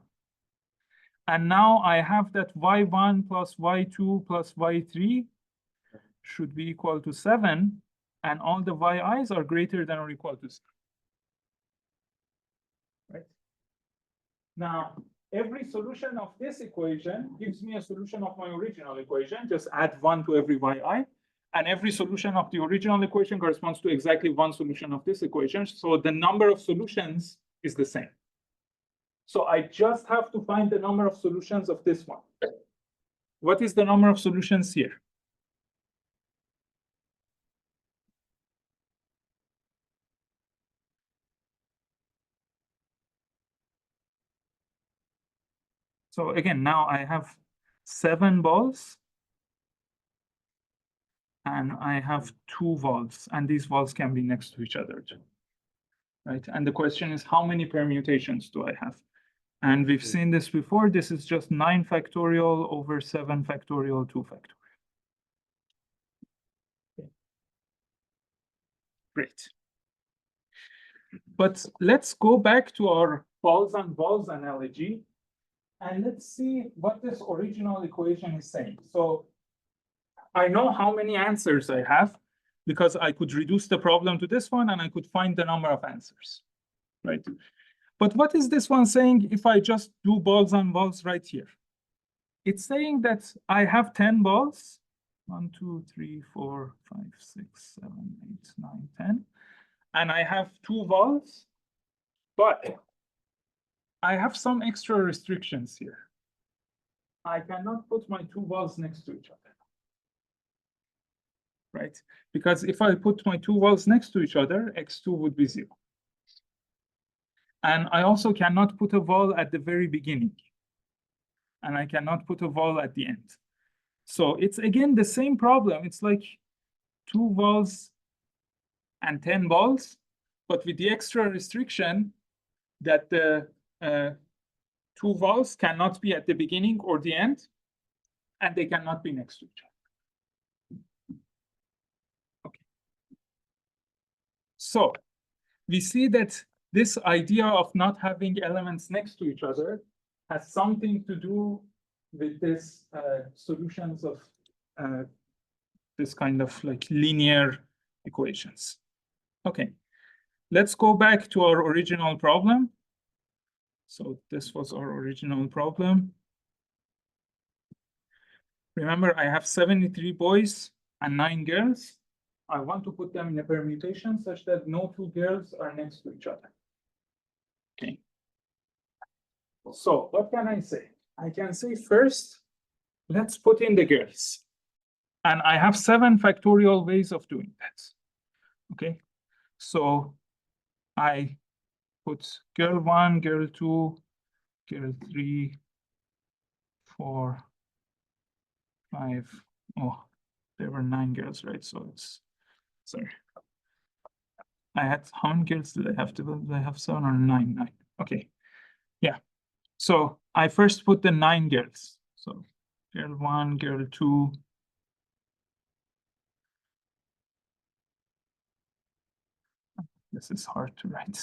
And now I have that y1 plus y2 plus y3 should be equal to 7. And all the yi's are greater than or equal to 7. Right? Now, every solution of this equation gives me a solution of my original equation. Just add 1 to every yi. And every solution of the original equation corresponds to exactly one solution of this equation. So the number of solutions is the same. So I just have to find the number of solutions of this one. What is the number of solutions here? So again, now I have 7 balls. And I have 2 balls, and these balls can be next to each other too. Right? And the question is, how many permutations do I have? And we've seen this before. This is just 9 factorial over 7 factorial, 2 factorial. Okay. Great. But let's go back to our balls and balls analogy, and let's see what this original equation is saying. So I know how many answers I have because I could reduce the problem to this one and I could find the number of answers, right? But what is this one saying if I just do balls and balls right here? It's saying that I have 10 balls, 1, 2, 3, 4, 5, 6, 7, 8, 9, 10, and I have 2 balls, but I have some extra restrictions here. I cannot put my 2 balls next to each other. Right? Because if I put my 2 balls next to each other, x2 would be 0. And I also cannot put a ball at the very beginning. And I cannot put a ball at the end. So it's again the same problem. It's like 2 balls and 10 balls, but with the extra restriction that the 2 balls cannot be at the beginning or the end, and they cannot be next to each other. So we see that this idea of not having elements next to each other has something to do with this solutions of this kind of like linear equations. Okay, let's go back to our original problem. So this was our original problem. Remember, I have 73 boys and 9 girls. I want to put them in a permutation such that no 2 girls are next to each other. Okay. So what can I say? I can say first, let's put in the girls. And I have 7 factorial ways of doing that. Okay. So I put girl 1, girl 2, girl 3, 4, 5. Oh, there were 9 girls, right? So it's, sorry. I had, how many girls did I have? Did I have 7 or 9? 9. Okay. Yeah. So I first put the 9 girls. So girl 1, girl 2. This is hard to write.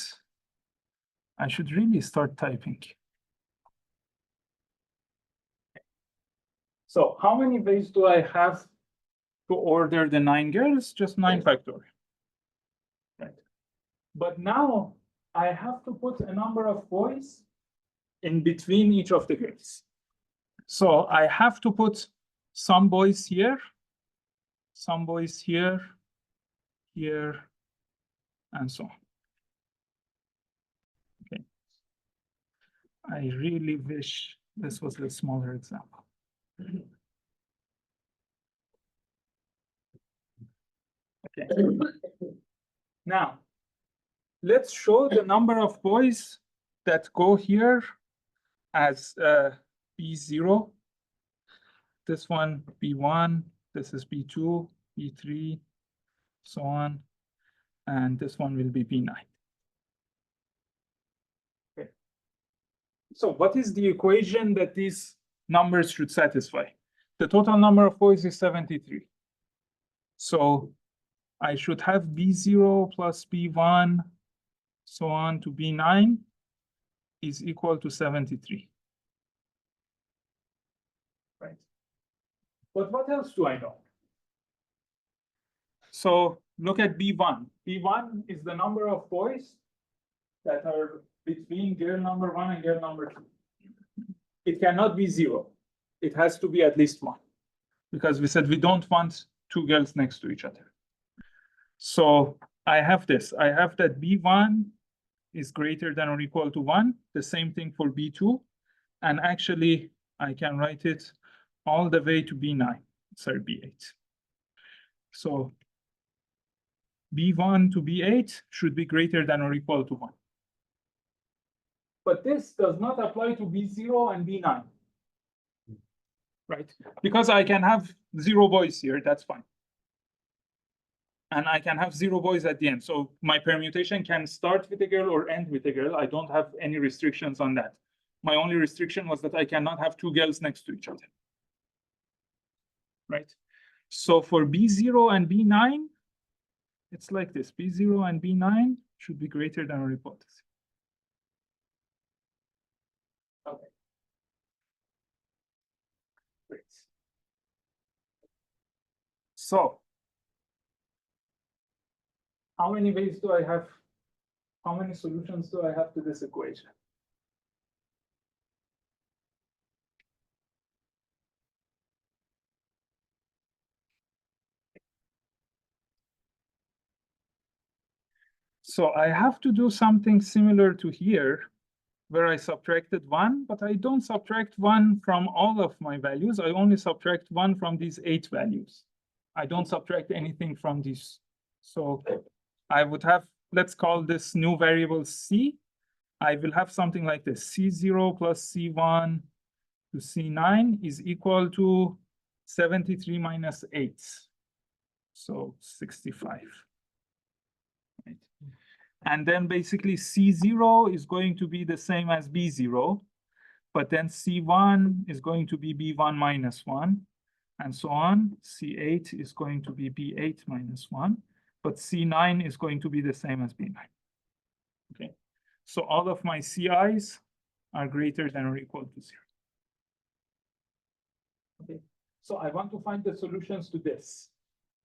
I should really start typing. So how many ways do I have to order the 9 girls? Just 9 factorial. Right. But now I have to put a number of boys in between each of the girls. So I have to put some boys here, some boys here, here, and so on. Okay. I really wish this was a smaller example. Okay. Now, let's show the number of boys that go here as B0. This one, B1, this is B2, B3, so on. And this one will be B9. Okay. So what is the equation that these numbers should satisfy? the total number of boys is 73. So I should have B0 plus B1, so on to B9 is equal to 73. Right. But what else do I know? So look at B1. B1 is the number of boys that are between girl number 1 and girl number 2. It cannot be 0. It has to be at least 1, because we said we don't want two girls next to each other. So I have this. I have that B1 is greater than or equal to 1. The same thing for B2. And actually, I can write it all the way to B9, sorry, B8. So B1 to B8 should be greater than or equal to 1. But this does not apply to B0 and B9. Right? Because I can have 0 boys here, that's fine. And I can have 0 boys at the end. So my permutation can start with a girl or end with a girl. I don't have any restrictions on that. My only restriction was that I cannot have 2 girls next to each other. Right? So for B0 and B9, it's like this. B0 and B9 should be greater than or equal to 0. Okay. Great. So how many ways do I have? How many solutions do I have to this equation? So I have to do something similar to here, where I subtracted 1, but I don't subtract 1 from all of my values. I only subtract 1 from these 8 values. I don't subtract anything from these. So I would have, let's call this new variable C. I will have something like this. C0 plus C1 to C9 is equal to 73 minus 8. So 65. Right. And then basically C0 is going to be the same as B0, but then C1 is going to be B1 minus 1, and so on. C8 is going to be B8 minus 1, but C9 is going to be the same as B9. Okay, so all of my CIs are greater than or equal to 0. Okay, so I want to find the solutions to this.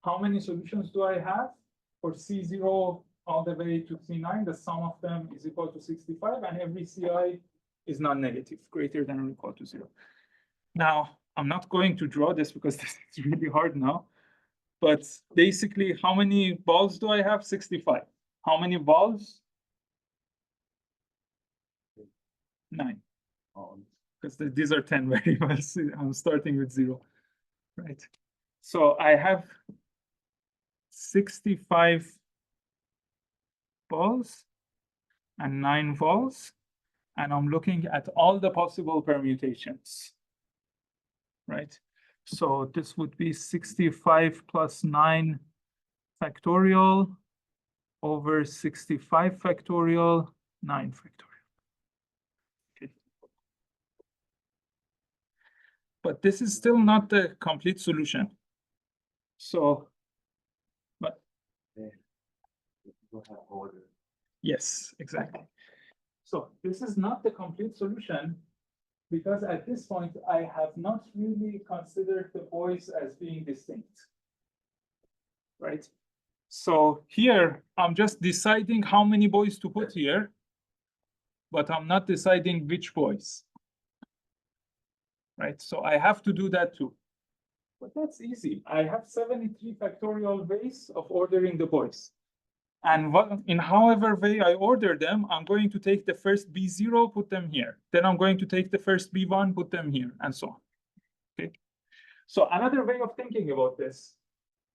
How many solutions do I have? For C0 all the way to C9, the sum of them is equal to 65, and every CI is non-negative, greater than or equal to 0. Now, I'm not going to draw this because this is really hard now, but basically, how many balls do I have? 65. How many balls? 9. Because these are 10 variables. I'm starting with 0, right? So I have 65 balls and 9 balls, and I'm looking at all the possible permutations, right? So this would be 65 plus 9 factorial over 65 factorial, 9 factorial. Okay. But this is still not the complete solution. So, but yes, exactly. So this is not the complete solution, because at this point, I have not really considered the boys as being distinct, right? So here, I'm just deciding how many boys to put here, but I'm not deciding which boys, right? So I have to do that too. But that's easy. I have 73 factorial ways of ordering the boys. And in however way I order them, I'm going to take the first B0, put them here. Then I'm going to take the first B1, put them here, and so on. Okay. So another way of thinking about this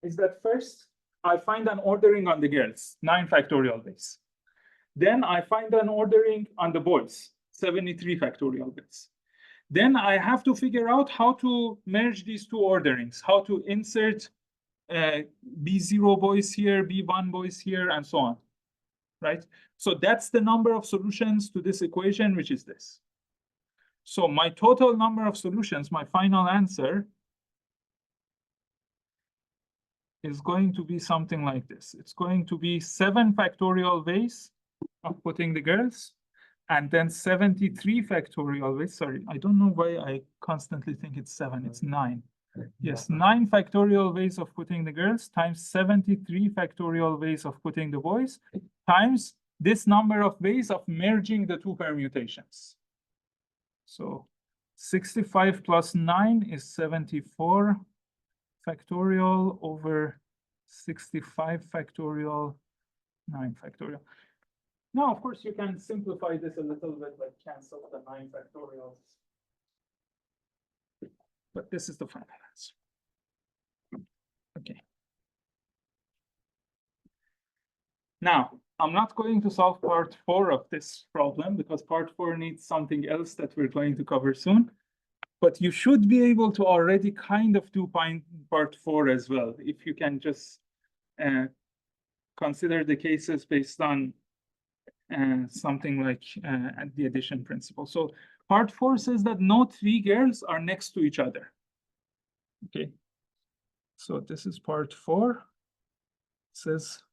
is that first, I find an ordering on the girls, 9 factorial ways. Then I find an ordering on the boys, 73 factorial ways. Then I have to figure out how to merge these two orderings, how to insert B0 boys here, B1 boys here, and so on, right? So that's the number of solutions to this equation, which is this. So my total number of solutions, my final answer, is going to be something like this. It's going to be 7 factorial ways of putting the girls, and then 73 factorial ways. Sorry, I don't know why I constantly think it's 7, it's 9. Yes, 9 factorial ways of putting the girls times 73 factorial ways of putting the boys times this number of ways of merging the two permutations. So 65 plus 9 is 74 factorial over 65 factorial, 9 factorial. Now, of course, you can simplify this a little bit, like cancel the 9 factorials. But this is the final answer. Okay. Now, I'm not going to solve part 4 of this problem because part 4 needs something else that we're going to cover soon. But you should be able to already kind of do part 4 as well, if you can just consider the cases based on something like the addition principle. So part 4 says that no 3 girls are next to each other. Okay. So this is part 4. It says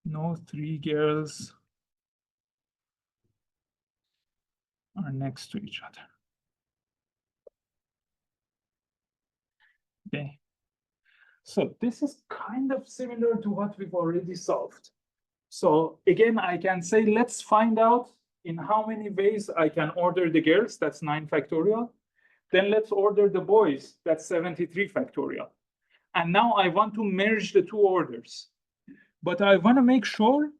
no 3 girls are next to each other. Okay. So this is kind of similar to what we've already solved. So again, I can say, let's find out in how many ways I can order the girls, that's 9 factorial. Then let's order the boys, that's 73 factorial. And now I want to merge the two orders. But I want to make sure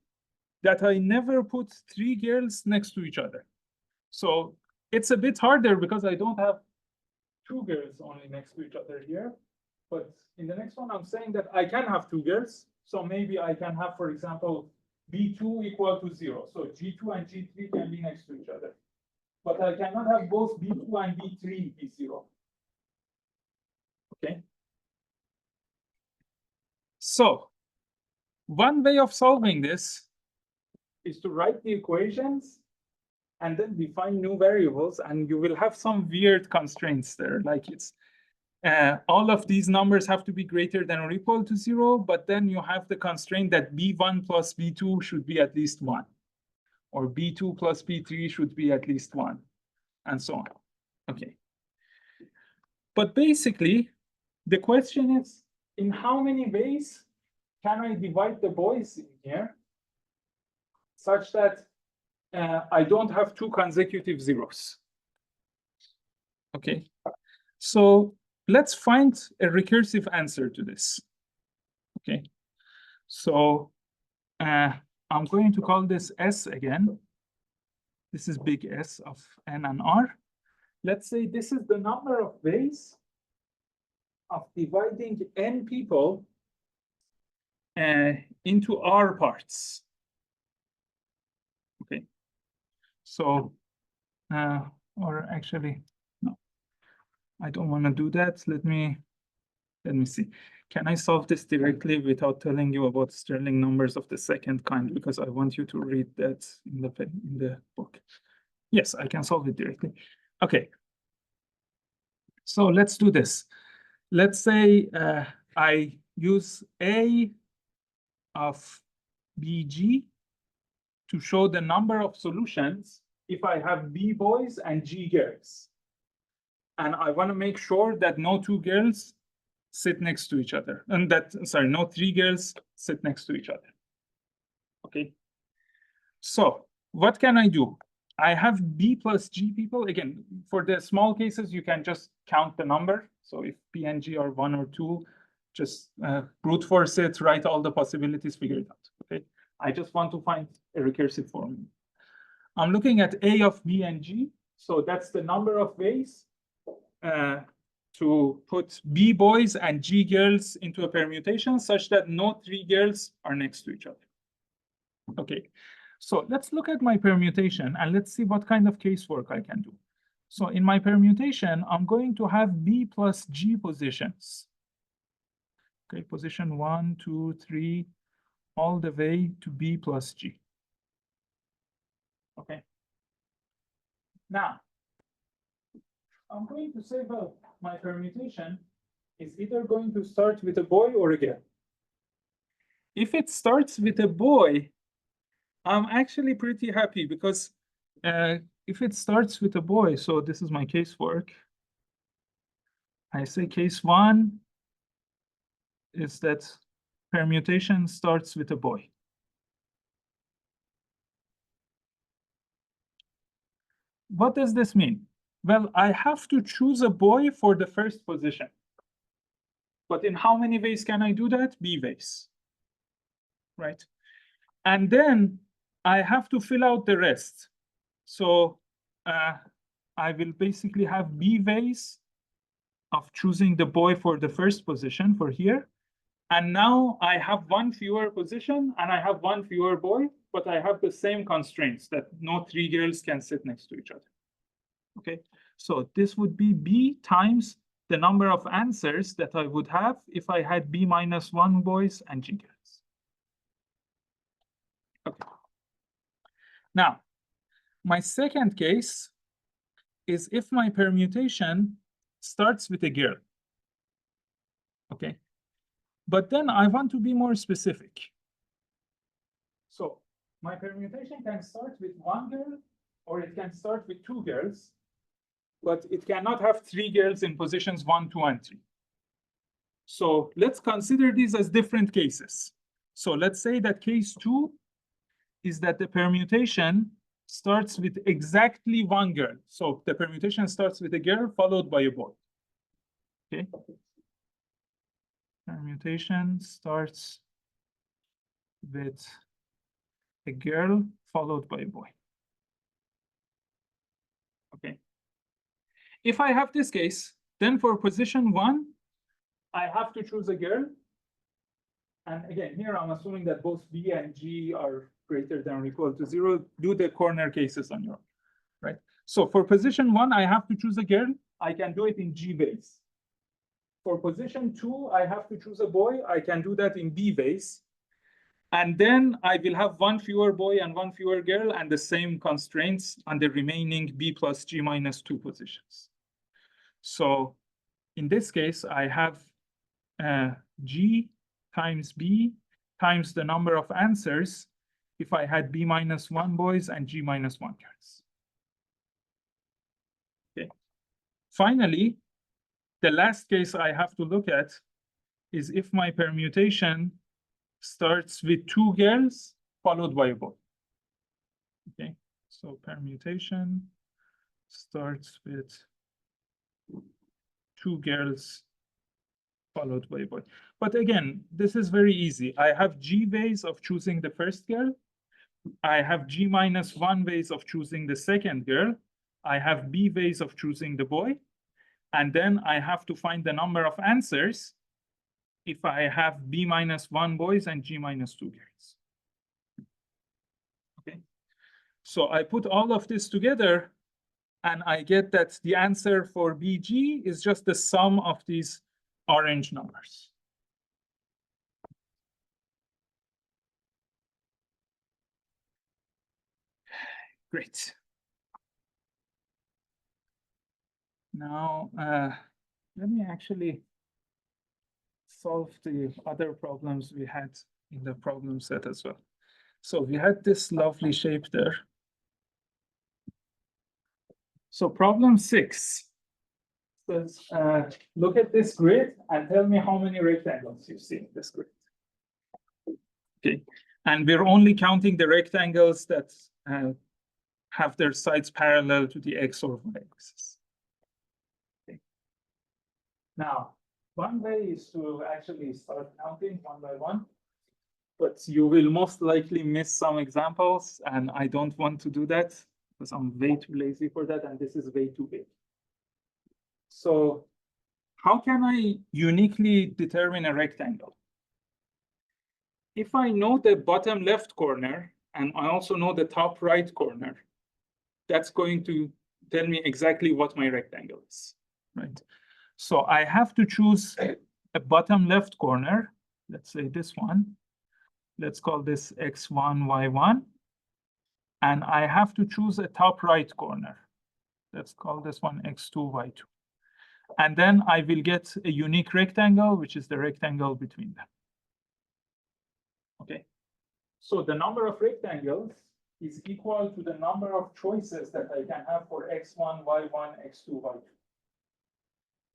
that I never put 3 girls next to each other. So it's a bit harder because I don't have 2 girls only next to each other here. But in the next one, I'm saying that I can have 2 girls. So maybe I can have, for example, B2 equal to 0. So G2 and G3 can be next to each other. But I cannot have both B2 and B3 be 0. Okay. So one way of solving this is to write the equations and then define new variables, and you will have some weird constraints there. Like it's all of these numbers have to be greater than or equal to 0, but then you have the constraint that B1 plus B2 should be at least 1, or B2 plus B3 should be at least 1, and so on. Okay. But basically, the question is, in how many ways can I divide the boys in here such that I don't have 2 consecutive zeros? Okay. So let's find a recursive answer to this. Okay. So I'm going to call this S again. This is big S of N and R. Let's say this is the number of ways of dividing N people into R parts. Okay. So, or actually, no, I don't want to do that. Let me see. Can I solve this directly without telling you about Stirling numbers of the second kind? Because I want you to read that in the book. Yes, I can solve it directly. Okay. So let's do this. Let's say I use A of BG to show the number of solutions if I have B boys and G girls. And I want to make sure that no 2 girls sit next to each other. And that, sorry, no 3 girls sit next to each other. Okay. So what can I do? I have B plus G people. Again, for the small cases, you can just count the number. So if P and G are 1 or 2, just brute force it, write all the possibilities, figure it out. Okay. I just want to find a recursive form. I'm looking at A of B and G. So that's the number of ways to put B boys and G girls into a permutation such that no 3 girls are next to each other. Okay, so let's look at my permutation and let's see what kind of casework I can do. So in my permutation, I'm going to have B plus G positions. Okay, position 1, 2, 3, all the way to B plus G. Okay. Now, I'm going to say, well, my permutation is either going to start with a boy or a girl. If it starts with a boy, I'm actually pretty happy because if it starts with a boy, so this is my casework. I say case one is that permutation starts with a boy. What does this mean? Well, I have to choose a boy for the first position. But in how many ways can I do that? B ways, right? And then I have to fill out the rest. So I will basically have B ways of choosing the boy for the first position for here. And now I have one fewer position and I have one fewer boy, but I have the same constraints that no three girls can sit next to each other. Okay, so this would be B times the number of answers that I would have if I had B minus 1 boys and G girls. Okay. Now, my second case is if my permutation starts with a girl. Okay, but then I want to be more specific. So my permutation can start with one girl or it can start with two girls, but it cannot have three girls in positions 1, 2, and 3. So let's consider these as different cases. So let's say that case 2 is that the permutation starts with exactly one girl. So the permutation starts with a girl followed by a boy. Okay. Permutation starts with a girl followed by a boy. Okay. If I have this case, then for position 1, I have to choose a girl. And again, here I'm assuming that both B and G are greater than or equal to 0. Do the corner cases on your own, right? So for position 1, I have to choose a girl. I can do it in G base. For position 2, I have to choose a boy. I can do that in B base. And then I will have one fewer boy and one fewer girl and the same constraints on the remaining B plus G minus 2 positions. So in this case, I have G times B times the number of answers if I had B minus 1 boys and G minus 1 girls. Okay. Finally, the last case I have to look at is if my permutation starts with 2 girls followed by a boy. Okay, so permutation starts with 2 girls followed by a boy. But again, this is very easy. I have G ways of choosing the first girl. I have G minus 1 ways of choosing the second girl. I have B ways of choosing the boy. And then I have to find the number of answers if I have B minus 1 boys and G minus 2 girls. Okay, so I put all of this together and I get that the answer for BG is just the sum of these orange numbers. Great. Now, let me actually solve the other problems we had in the problem set as well. So we had this lovely shape there. So problem 6 says, look at this grid and tell me how many rectangles you see in this grid. Okay, and we're only counting the rectangles that have their sides parallel to the X or Y axis. Okay. Now, one way is to actually start counting one by one, but you will most likely miss some examples, and I don't want to do that because I'm way too lazy for that, and this is way too big. So how can I uniquely determine a rectangle? If I know the bottom left corner, and I also know the top right corner, that's going to tell me exactly what my rectangle is, right? So I have to choose a bottom left corner. Let's say this one. Let's call this X1, Y1. And I have to choose a top right corner. Let's call this one X2, Y2. And then I will get a unique rectangle, which is the rectangle between them. Okay. So the number of rectangles is equal to the number of choices that I can have for x1, y1, x2, y2.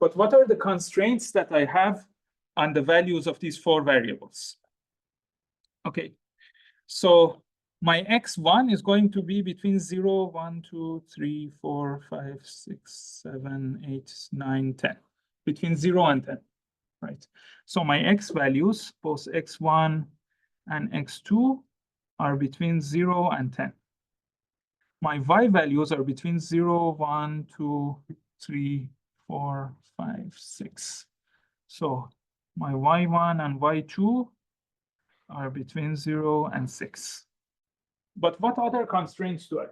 But what are the constraints that I have on the values of these four variables? Okay, so my x1 is going to be between 0, 1, 2, 3, 4, 5, 6, 7, 8, 9, 10. Between 0 and 10, right? So my x values, both x1 and x2, are between 0 and 10. My y values are between 0, 1, 2, 3, 4, 5, 6. So my y1 and y2 are between 0 and 6. But what other constraints do I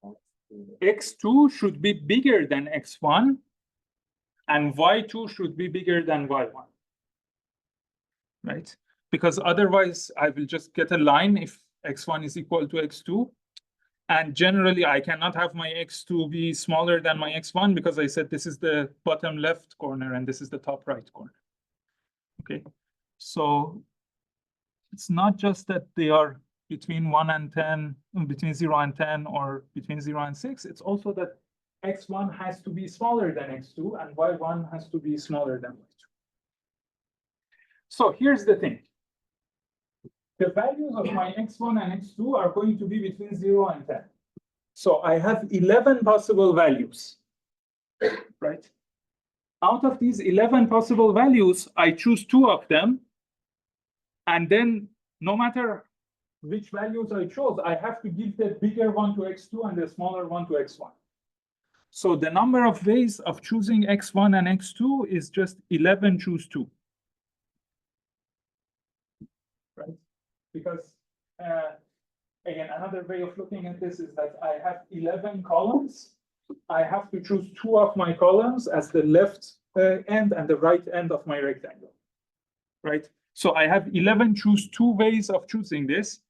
have? X2 should be bigger than x1, and y2 should be bigger than y1, right? Because otherwise, I will just get a line if x1 is equal to x2. And generally, I cannot have my x2 be smaller than my x1 because I said this is the bottom left corner and this is the top right corner. Okay, so it's not just that they are between 1 and 10, between 0 and 10, or between 0 and 6. It's also that x1 has to be smaller than x2 and y1 has to be smaller than y2. So here's the thing. The values of my x1 and x2 are going to be between 0 and 10. So I have 11 possible values, right? Out of these 11 possible values, I choose 2 of them. And then no matter which values I chose, I have to give the bigger one to x2 and the smaller one to x1. So the number of ways of choosing x1 and x2 is just 11 choose 2. Right? Because again, another way of looking at this is that I have 11 columns. I have to choose 2 of my columns as the left end and the right end of my rectangle, right? So I have 11 choose 2 ways of choosing this,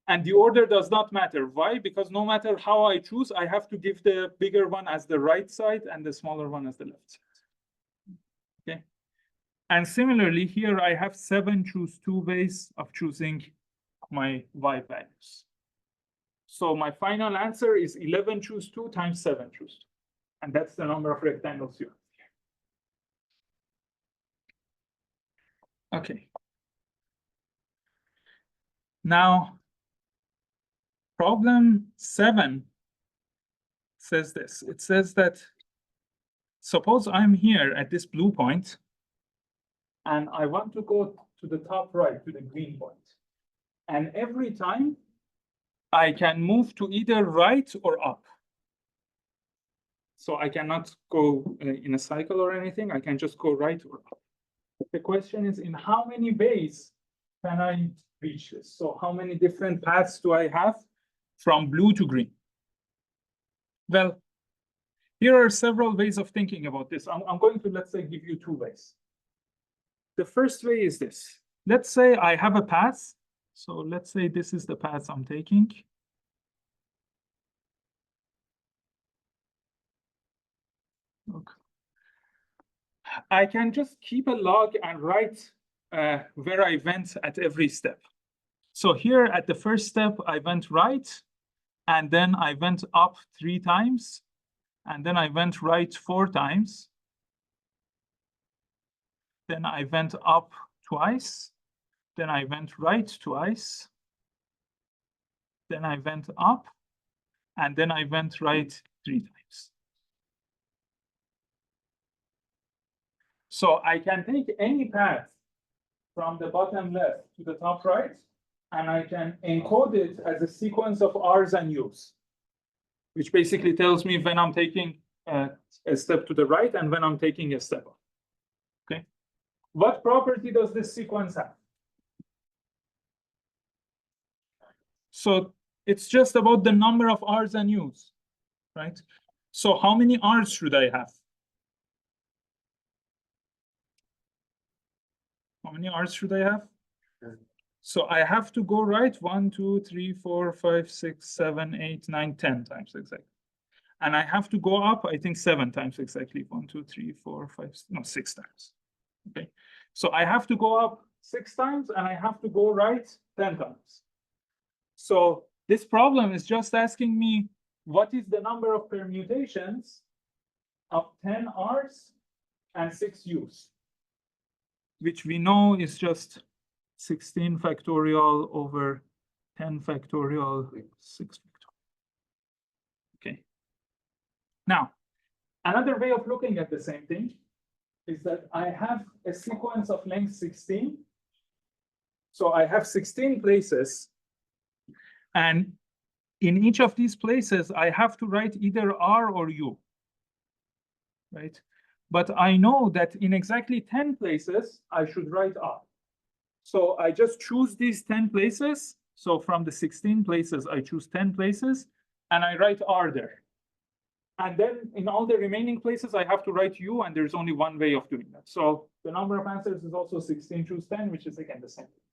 and the order does not matter. Why? Because no matter how I choose, I have to give the bigger one as the right side and the smaller one as the left side. Okay. And similarly, here I have 7 choose 2 ways of choosing my y values. So my final answer is 11 choose 2 times 7 choose 2. And that's the number of rectangles you have. Okay. Now, problem 7 says this. It says that suppose I'm here at this blue point, and I want to go to the top right, to the green point. And every time, I can move to either right or up. So I cannot go in a cycle or anything. I can just go right or up. The question is, in how many ways can I reach this? So how many different paths do I have from blue to green? Well, here are several ways of thinking about this. I'm going to, let's say, give you 2 ways. The first way is this. Let's say I have a path. So let's say this is the path I'm taking. Look. I can just keep a log and write where I went at every step. So here at the first step, I went right, and then I went up 3 times, and then I went right 4 times. Then I went up twice. Then I went right twice. Then I went up, and then I went right 3 times. So I can take any path from the bottom left to the top right, and I can encode it as a sequence of R's and U's, which basically tells me when I'm taking a step to the right and when I'm taking a step up. Okay. What property does this sequence have? So it's just about the number of R's and U's, right? So how many R's should I have? How many R's should I have? So I have to go right 1, 2, 3, 4, 5, 6, 7, 8, 9, 10 times exactly. And I have to go up, I think 7 times exactly. 1, 2, 3, 4, 5, no, 6 times. Okay. So I have to go up 6 times and I have to go right 10 times. So this problem is just asking me what is the number of permutations of 10 R's and 6 U's, which we know is just 16 factorial over 10 factorial, 6 factorial. Okay. Now, another way of looking at the same thing is that I have a sequence of length 16. So I have 16 places. And in each of these places, I have to write either R or U, right? But I know that in exactly 10 places, I should write R. So I just choose these 10 places. So from the 16 places, I choose 10 places, and I write R there. And then in all the remaining places, I have to write U, and there's only one way of doing that. So the number of answers is also 16 choose 10, which is again the same thing.